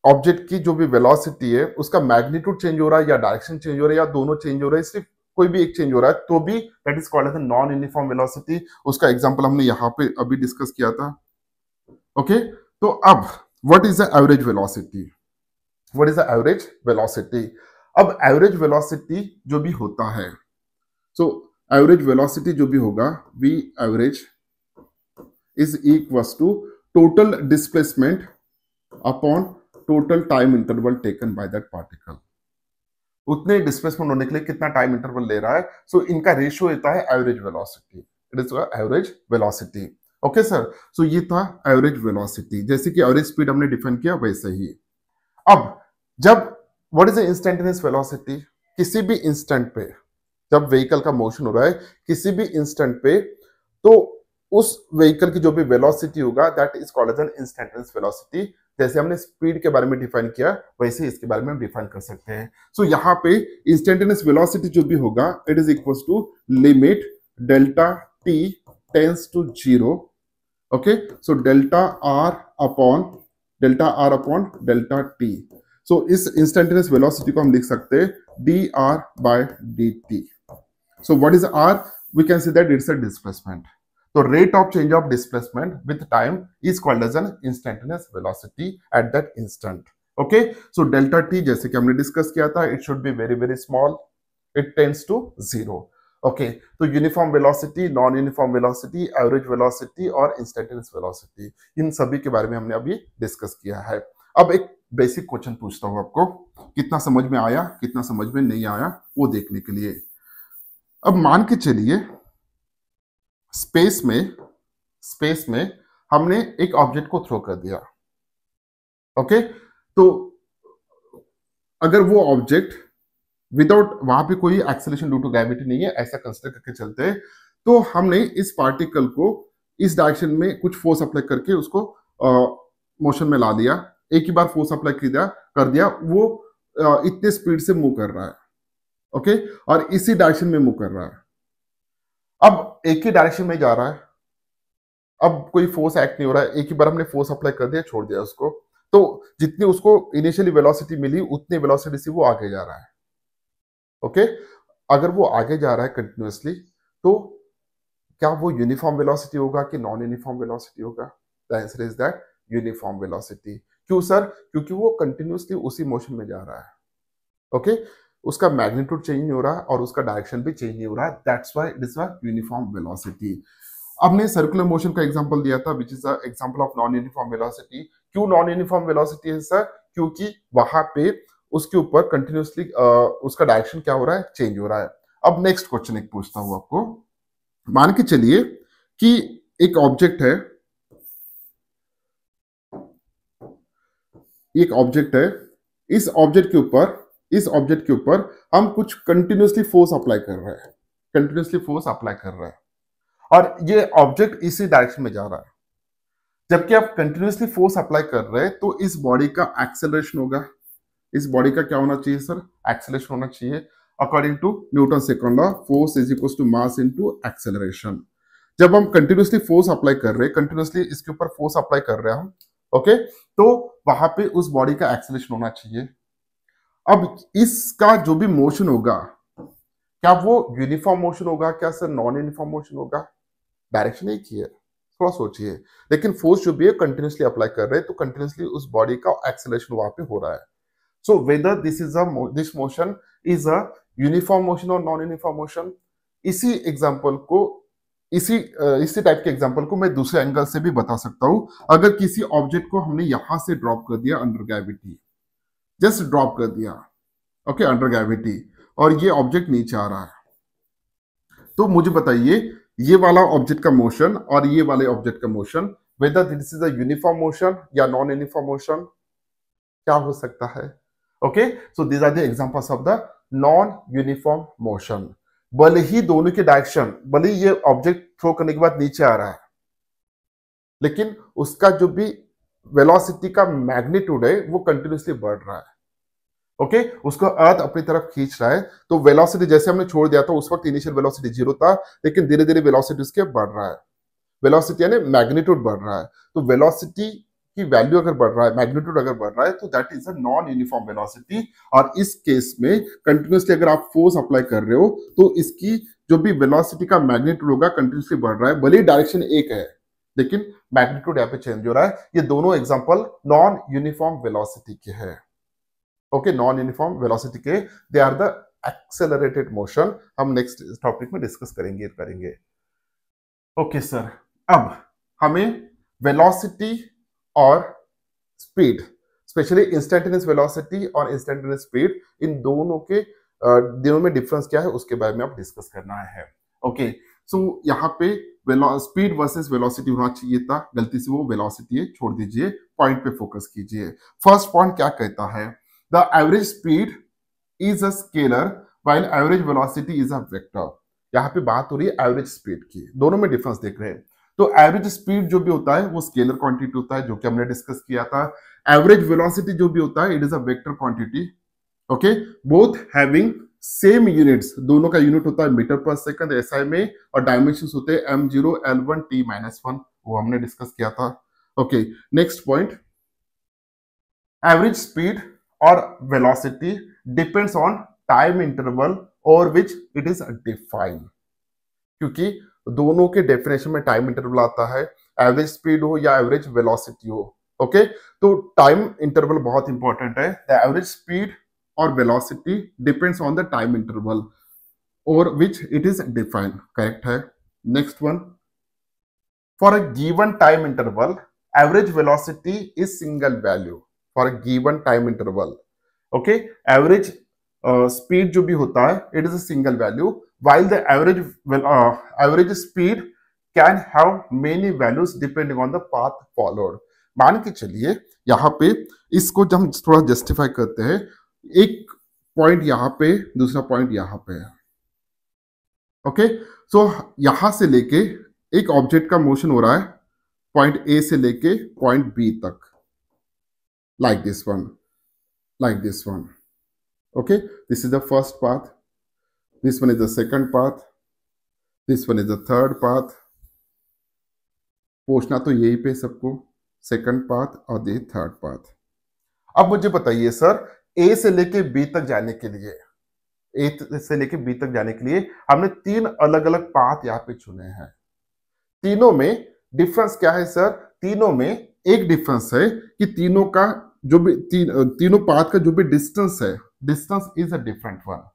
ऑब्जेक्ट की जो भी वेलोसिटी है उसका मैग्नीट्यूड चेंज हो रहा है या डायरेक्शन चेंज हो रहा है या दोनों चेंज हो रहा है, सिर्फ कोई भी एक चेंज हो रहा है, तो भी that is called as non uniform velocity. उसका एग्जांपल हमने यहाँ पे अभी डिस्कस किया था. ओके, तो अब what is the average velocity? What is the average velocity? अब एवरेज वेलोसिटी जो भी होता है, सो एवरेज वेलोसिटी जो भी होगा, V average is equals to total displacement upon total time interval taken by that particle. उतने डिस्प्लेसमेंट होने के लिए कितना टाइम इंटरवल ले रहा है, सो इनका रेशियो होता है average velocity. It is average velocity. Okay sir, so ये था एवरेज वेलोसिटी. जैसे कि एवरेज स्पीड हमने डिफाइन किया वैसे ही. अब जब what is the instantaneous velocity? किसी भी इंस्टेंट पे जब व्हीकल का मोशन हो रहा है, किसी भी इंस्टेंट पे, तो उस व्हीकल की जो भी वेलोसिटी होगा that is called as an instantaneous velocity. जैसे हमने स्पीड के बारे में डिफाइन किया वैसे इसके बारे में हम डिफाइन कर सकते हैं. सो यहाँ पे इंस्टेंटेनियस वेलोसिटी जो भी होगा, it is equals to limit delta T tends to 0. Okay, so delta R upon delta T. So इस इंस्टेंटेनियस वेलोसिटी को हम लिख सकते हैं D R by D T. So what is R? We can see that it's a displacement. So rate of change of displacement with time is called as an instantaneous velocity at that instant. Okay, so delta t जैसे कि हमने discuss किया था, it should be very very small. It tends to 0. Okay, तो uniform velocity, non uniform velocity, average velocity और instantaneous velocity, इन सभी के बारे में हमने अभी डिस्कस किया है. अब एक बेसिक क्वेश्चन पूछता हूं आपको, कितना समझ में आया कितना समझ में नहीं आया वो देखने के लिए. अब मान के चलिए स्पेस में हमने एक ऑब्जेक्ट को थ्रो कर दिया. ओके, तो अगर वो ऑब्जेक्ट विदाउट, वहां पे कोई एक्सेलरेशन ड्यू टू ग्रेविटी नहीं है ऐसा कंसिडर करके चलते हैं, तो हमने इस पार्टिकल को इस डायरेक्शन में कुछ फोर्स अप्लाई करके उसको मोशन में ला दिया. एक ही बार फोर्स अप्लाई कर दिया, वो इतने स्पीड से मूव कर रहा है. ओके, और इसी डायरेक्शन में मूव कर रहा है. अब एक ही डायरेक्शन में जा रहा है, अब कोई फोर्स एक्ट नहीं हो रहा है, एक ही बार हमने फोर्स अप्लाई कर दिया, छोड़ दिया उसको, तो जितनी उसको इनिशियली वेलोसिटी मिली उतनी वेलोसिटी से वो आगे जा रहा है. ओके, अगर वो आगे जा रहा है कंटिन्यूअसली, तो क्या वो यूनिफॉर्म वेलोसिटी होगा कि नॉन यूनिफॉर्म वेलोसिटी होगा? The answer is that uniform velocity. क्यों सर? क्योंकि वो कंटिन्यूसली उसी मोशन में जा रहा है। ओके, उसका मैग्नीट्यूड चेंज नहीं हो रहा और उसका डायरेक्शन भी चेंज नहीं हो रहा, that's why it is a uniform velocity. हमने सर्कुलर मोशन का एग्जांपल दिया था which is the example of non uniform velocity. क्यों नॉन यूनिफॉर्म वेलोसिटी है सर? क्योंकि वहां पे उसके ऊपर कंटिन्यूसली उसका डायरेक्शन क्या हो रहा है? चेंज हो रहा है। अब नेक्स्ट क्वेश्चन एक पूछता हूं आपको। मान के चलिए कि एक ऑब्जेक्ट है, एक ऑब्जेक्ट है, इस ऑब्जेक्ट के ऊपर हम कुछ कंटिन्यूसली फोर्स अप्लाई कर रहे हैं, कंटिन्यूसली फोर्स अप्लाई कर रहे हैं और ये ऑब्जेक्ट इसी डायरेक्शन में जा रहा है। जबकि आप कंटिन्यूसली फोर्स अप्लाई कर रहे हैं तो इस बॉडी का एक्सेलरेशन होगा। इस बॉडी का क्या होना चाहिए सर? एक्सेलरेशन होना चाहिए according to Newton second law, force is equal to mass into acceleration. जब हम कंटिन्यूसली फोर्स अप्लाई कर रहे हैं, कंटिन्यूसली इसके ऊपर फोर्स अप्लाई कर रहे हैं हम, ओके, तो वहां पे उस बॉडी का एक्सेलरेशन होना चाहिए। अब इसका जो भी मोशन होगा, क्या वो यूनिफॉर्म मोशन होगा क्या सर? नॉन यूनिफॉर्म मोशन होगा? डायरेक्शन एक ही है, थोड़ा सोचिए। लेकिन फोर्स जो भी है कंटिन्यूसली अप्लाई कर रहे हैं तो कंटिन्यूसली उस बॉडी का एक्सेलरेशन वहां पे हो रहा है। So whether this motion is a uniform motion और नॉन यूनिफॉर्म मोशन। इसी एग्जांपल को इसी टाइप के एग्जांपल को मैं दूसरे एंगल से भी बता सकता हूं। अगर किसी ऑब्जेक्ट को हमने यहां से ड्रॉप कर दिया अंडर ग्रेविटी, जस्ट ड्रॉप कर दिया, ओके, अंडर ग्रेविटी, और ये ऑब्जेक्ट नीचे आ रहा है, तो मुझे बताइए ये वाला ऑब्जेक्ट का मोशन और ये वाले ऑब्जेक्ट का motion, whether this is a uniform motion या नॉन यूनिफॉर्म मोशन, क्या हो सकता है? Okay, so these are the examples of the non uniform motion. भले ही दोनों के डायरेक्शन, भले ही ये ऑब्जेक्ट थ्रो करने के बाद नीचे आ रहा है, लेकिन उसका जो भी वेलोसिटी का मैग्नीट्यूड है वो कंटिन्यूसली बढ़ रहा है। ओके, उसको अर्थ अपनी तरफ खींच रहा है। तो वेलोसिटी जैसे हमने छोड़ दिया था उस वक्त इनिशियल वेलोसिटी 0 था, लेकिन धीरे धीरे वेलोसिटी उसके बढ़ रहा है। वेलोसिटी यानी मैग्नीट्यूड बढ़ रहा है। तो वेलोसिटी की वैल्यू अगर बढ़ रहा है, मैग्नीट्यूड अगर बढ़ रहा है, तो that is a non uniform velocity. और इस केस में कंटिन्यूसली अगर आप फोर्स अप्लाई कर रहे हो तो इसकी जो भी वेलोसिटी का मैग्नीट्यूड होगा कंटिन्यूसली बढ़ रहा है, भले ही डायरेक्शन एक है लेकिन मैग्नीट्यूड यहाँ पे चेंज हो रहा है। ये दोनों एग्जांपल नॉन यूनिफॉर्म वेलोसिटी के हैं। ओके, नॉन यूनिफॉर्म वेलोसिटी के they are the accelerated motion. हम नेक्स्ट टॉपिक में डिस्कस करेंगे। ओके सर, अब हमें वेलोसिटी और स्पीड, स्पेशली इंस्टेंटेनियस वेलोसिटी और इंस्टेंटेनियस स्पीड, इन दोनों में डिफरेंस क्या है उसके बारे में आप डिस्कस करना है। ओके, सो यहाँ पे स्पीड वर्सेस वेलोसिटी होना चाहिए था, गलती से वो वेलोसिटी है, छोड़ दीजिए, पॉइंट पे फोकस कीजिए। फर्स्ट पॉइंट क्या कहता है? The average speed is a scalar while average velocity is a vector. यहाँ पे बात हो रही है एवरेज स्पीड की, दोनों में डिफरेंस देख रहे हैं। तो एवरेज स्पीड जो भी होता है वो स्केलर क्वांटिटी होता है, जो कि हमने डिस्कस किया था। एवरेज वेलोसिटी जो भी होता है it is a vector quantity. Okay, both having same units, दोनों का यूनिट होता है मीटर पर सेकंड एसआई में, और डायमेंशंस होते हैं m0 l1 t-1, वो हमने डिस्कस किया था। Okay, next point, average speed और velocity depends on time interval और विच इट इज डिफाइंड, क्योंकि दोनों के डेफिनेशन में टाइम इंटरवल आता है, एवरेज स्पीड हो या एवरेज वेलोसिटी हो। ओके, तो टाइम इंटरवल बहुत इंपॉर्टेंट है। द एवरेज स्पीड और velocity depends on the time interval और which it is defined, correct है। Next one, for a given time interval average velocity is single value for a given time interval. Okay, average speed जो भी होता है it is a single value, while the average speed can have many values depending on the path followed। मान के चलिए यहाँ पे इसको जब हम थोड़ा जस्टिफाई करते हैं, एक पॉइंट यहाँ पे, दूसरा पॉइंट यहाँ पे है। ओके, सो यहां से लेके एक ऑब्जेक्ट का मोशन हो रहा है पॉइंट ए से लेके पॉइंट बी तक, like this one। Okay, this is the first path, this one is the second path, this one is the third path। पूछना तो यही पे सबको, सेकंड पाथ और द थर्ड पाथ। अब मुझे बताइए सर, ए से लेके बी तक जाने के लिए, ए से लेके बी तक जाने के लिए हमने 3 अलग अलग पाथ यहाँ पे चुने हैं। तीनों में डिफरेंस क्या है सर? तीनों में एक डिफरेंस है कि तीनों का जो भी तीनों पाथ का जो भी डिस्टेंस है, distance is a different one.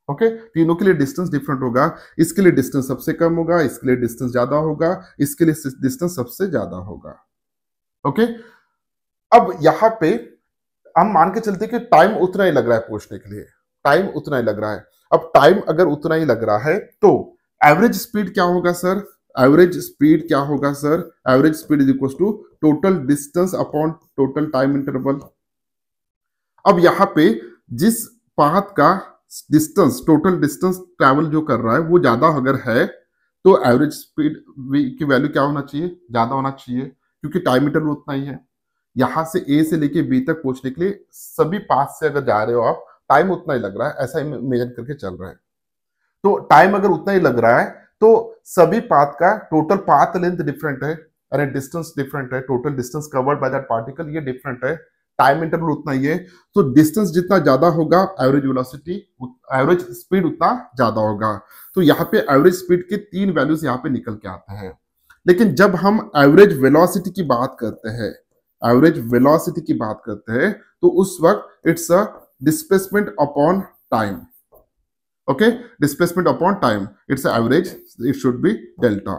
Okay, तीनों के लिए डिस्टेंस डिफरेंट होगा। इसके लिए डिस्टेंस सबसे कम होगा, इसके लिए डिस्टेंस ज्यादा होगा, इसके लिए डिस्टेंस सबसे ज्यादा होगा। ओके, अब यहां पे हम मान के चलते कि टाइम उतना ही लग रहा है पूछने के लिए, टाइम उतना ही लग रहा है। अब टाइम अगर उतना ही लग रहा है तो एवरेज स्पीड क्या होगा सर? एवरेज स्पीड क्या होगा sir? Average speed is equal to total distance upon total time interval. अब यहाँ पे जिस पाथ का डिस्टेंस, टोटल डिस्टेंस ट्रैवल जो कर रहा है वो ज्यादा अगर है तो एवरेज स्पीड की वैल्यू क्या होना चाहिए? ज्यादा होना चाहिए, क्योंकि टाइम इंटरवल उतना ही है। यहां से ए से लेके बी तक पहुंचने के लिए सभी पाथ से अगर जा रहे हो आप, टाइम उतना ही लग रहा है, ऐसा इमेजिन करके चल रहा है। तो टाइम अगर उतना ही लग रहा है तो सभी पाथ का टोटल पाथ लेंथ डिफरेंट है, अरे डिस्टेंस डिफरेंट है, total distance covered by that particle ये डिफरेंट है, टाइम इंटरवल उतना ही है। तो डिस्टेंस जितना ज्यादा होगा एवरेज वेलोसिटी, एवरेज स्पीड उतना ज्यादा होगा। तो यहाँ पे एवरेज स्पीड के 3 वैल्यूज यहाँ पे निकल के आते हैं। लेकिन जब हम एवरेज वेलोसिटी की बात करते हैं, एवरेज वेलोसिटी की बात करते हैं, तो उस वक्त it's a displacement upon time. Okay, displacement upon time, it's average, it should be delta,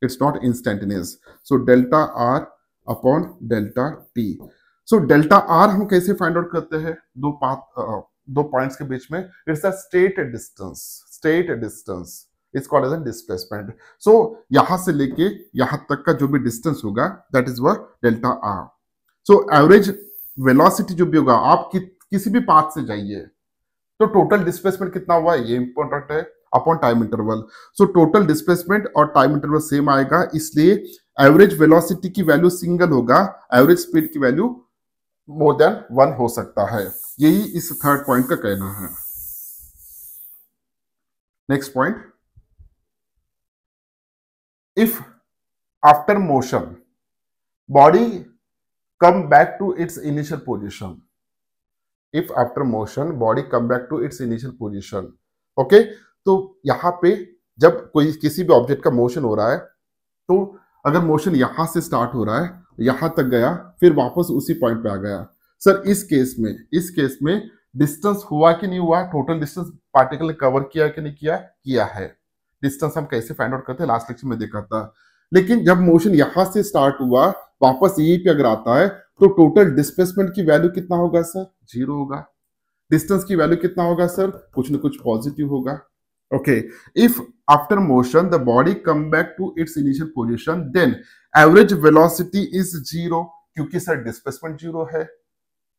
it's not instantaneous. So delta r upon delta t. So delta r हम कैसे फाइंड आउट करते हैं? दो पॉइंट्स के बीच में, it's a straight distance, straight distance is called as a displacement. So यहां से लेके यहां तक का जो भी डिस्टेंस होगा दैट इज वह delta R. So average velocity जो भी होगा, आप किसी भी पाथ से जाइए तो टोटल डिस्प्लेसमेंट कितना हुआ है ये इंपॉर्टेंट है, upon time interval. So total displacement और टाइम इंटरवल सेम आएगा, इसलिए एवरेज वेलोसिटी की वैल्यू सिंगल होगा, एवरेज स्पीड की वैल्यू मोर देन 1 हो सकता है। यही इस थर्ड पॉइंट का कहना है। Next point, if after motion body come back to its initial position, if after motion body come back to its initial position. Okay, तो यहां पे जब कोई किसी भी ऑब्जेक्ट का मोशन हो रहा है, तो अगर मोशन यहां से स्टार्ट हो रहा है, यहां तक गया, फिर वापस उसी पॉइंट पे आ गया, सर इस केस में डिस्टेंस हुआ कि नहीं हुआ? टोटल डिस्टेंस पार्टिकल ने कवर किया कि नहीं किया? किया है। डिस्टेंस हम कैसे फाइंड आउट करते हैं लास्ट लेक्चर में देखा था। लेकिन जब मोशन यहां से स्टार्ट हुआ, वापस यहीं पे अगर आता है, तो टोटल डिस्प्लेसमेंट की वैल्यू कितना होगा सर? 0 होगा। डिस्टेंस की वैल्यू कितना होगा सर? कुछ ना कुछ पॉजिटिव होगा। Okay, if after motion the body come back to its initial position then average velocity is 0, क्योंकि सर डिस्प्लेसमेंट 0 है,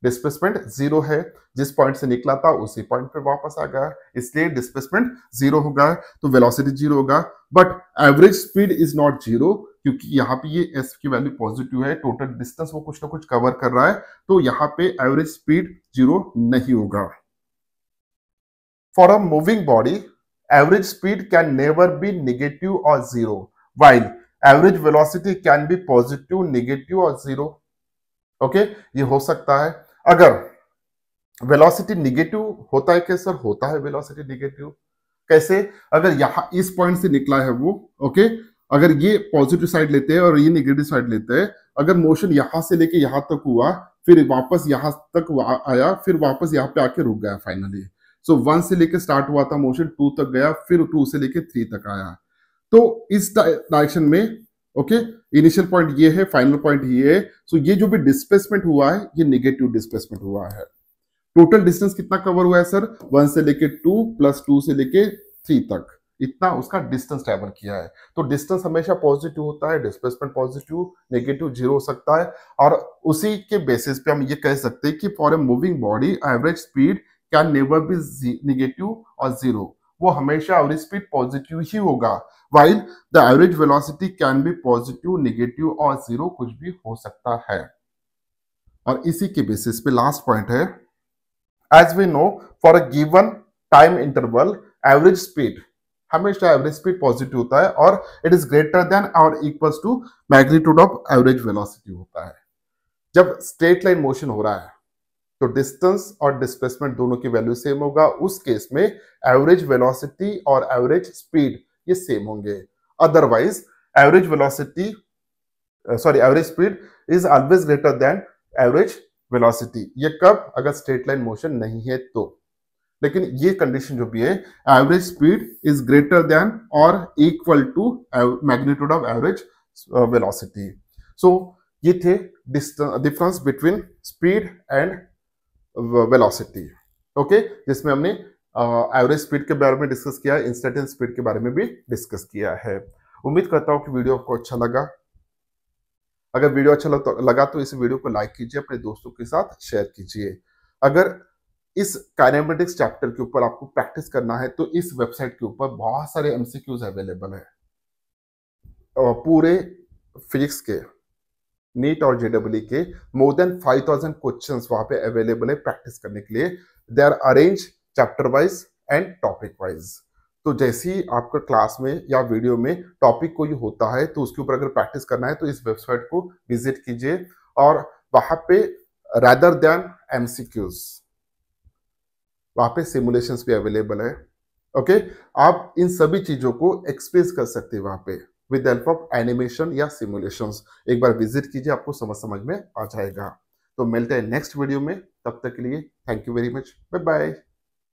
डिस्प्लेसमेंट 0 है, जिस पॉइंट से निकला था उसी पॉइंट पे वापस आ गया, इसलिए डिस्प्लेसमेंट 0 होगा, तो वेलोसिटी 0 होगा। But average speed is not 0, क्योंकि यहाँ पे ये एस की वैल्यू पॉजिटिव है, टोटल डिस्टेंस वो कुछ ना कुछ कवर कर रहा है, तो यहाँ पे एवरेज स्पीड 0 नहीं होगा। For a moving body average speed can never be negative और 0, while average velocity can be positive, negative और 0। ओके, ये हो सकता है। अगर वेलोसिटी नेगेटिव होता है क्या सर? होता है वेलोसिटी नेगेटिव। कैसे? अगर यहां इस पॉइंट से निकला है वो, ओके, अगर ये पॉजिटिव साइड लेते हैं और ये नेगेटिव साइड लेते हैं, अगर मोशन यहां से लेके यहां तक हुआ, फिर वापस यहां तक आया, फिर वापस यहाँ पे आके रुक गया फाइनली। सो 1 से लेके स्टार्ट हुआ था मोशन, 2 तक गया, फिर 2 से लेके 3 तक आया। तो इस डायरेक्शन में, ओके, इनिशियल पॉइंट ये है, फाइनल पॉइंट ये है। सो ये जो भी डिस्प्लेसमेंट हुआ है ये नेगेटिव डिस्प्लेसमेंट हुआ है। टोटल डिस्टेंस कितना कवर हुआ है सर? 1 से लेके 2 प्लस 2 से लेके 3 तक, इतना उसका डिस्टेंस ट्रैवल किया है। तो डिस्टेंस हमेशा पॉजिटिव होता है, डिस्प्लेसमेंट पॉजिटिव, नेगेटिव 0 हो सकता है। और उसी के बेसिस पे हम ये कह सकते हैं कि for a moving body average speed can never be negative और 0, वो हमेशा एवरेज स्पीड पॉजिटिव ही होगा, while the average velocity can be positive, negative और 0 कुछ भी हो सकता है। और इसी के बेसिस पे लास्ट पॉइंट है, as we know for a given time interval average speed, हमेशा एवरेज स्पीड पॉजिटिव होता है और इट इज ग्रेटर देन और equals to magnitude of average velocity होता है। जब स्ट्रेट लाइन मोशन हो रहा है तो डिस्टेंस और डिस्प्लेसमेंट दोनों की वैल्यू सेम होगा, उस केस में एवरेज वेलोसिटी और एवरेज स्पीड ये सेम होंगे। Otherwise average velocity sorry average speed is always greater than average velocity. ये कब? अगर स्ट्रेट लाइन मोशन नहीं है तो। लेकिन ये कंडीशन जो भी है, average speed is greater than और equal to magnitude of average velocity. So ये थे difference between speed and velocity. Okay, जिसमें हमने एवरेज स्पीड के बारे में डिस्कस किया है, इंस्टेंटेनियस स्पीड के बारे में भी डिस्कस किया है। उम्मीद करता हूं कि वीडियो आपको अच्छा लगा। अगर वीडियो अच्छा लगा तो इस वीडियो को लाइक कीजिए, अपने दोस्तों के साथ शेयर कीजिए। अगर इस काइनेमेटिक्स चैप्टर के ऊपर आपको प्रैक्टिस करना है तो इस वेबसाइट के ऊपर बहुत सारे एमसीक्यूज अवेलेबल है। पूरे फिजिक्स के, नीट और जेडब्ल्यू के मोर देन 5000 क्वेश्चंस वहां पे अवेलेबल है प्रैक्टिस करने के लिए। They are arrange chapter wise and topic wise. तो जैसे ही आपका क्लास में या वीडियो में टॉपिक कोई होता है तो उसके ऊपर अगर प्रैक्टिस करना है तो इस वेबसाइट को विजिट कीजिए, और वहां पे रादर देन एमसीक्यूज वहां पे सिमुलेशंस भी अवेलेबल है। ओके, आप इन सभी चीजों को एक्सपीरियंस कर सकते हैं वहां पे विद हेल्प ऑफ एनिमेशन या सिमुलेशंस। एक बार विजिट कीजिए, आपको समझ में आ जाएगा। तो मिलते हैं नेक्स्ट वीडियो में, तब तक के लिए thank you very much, bye bye.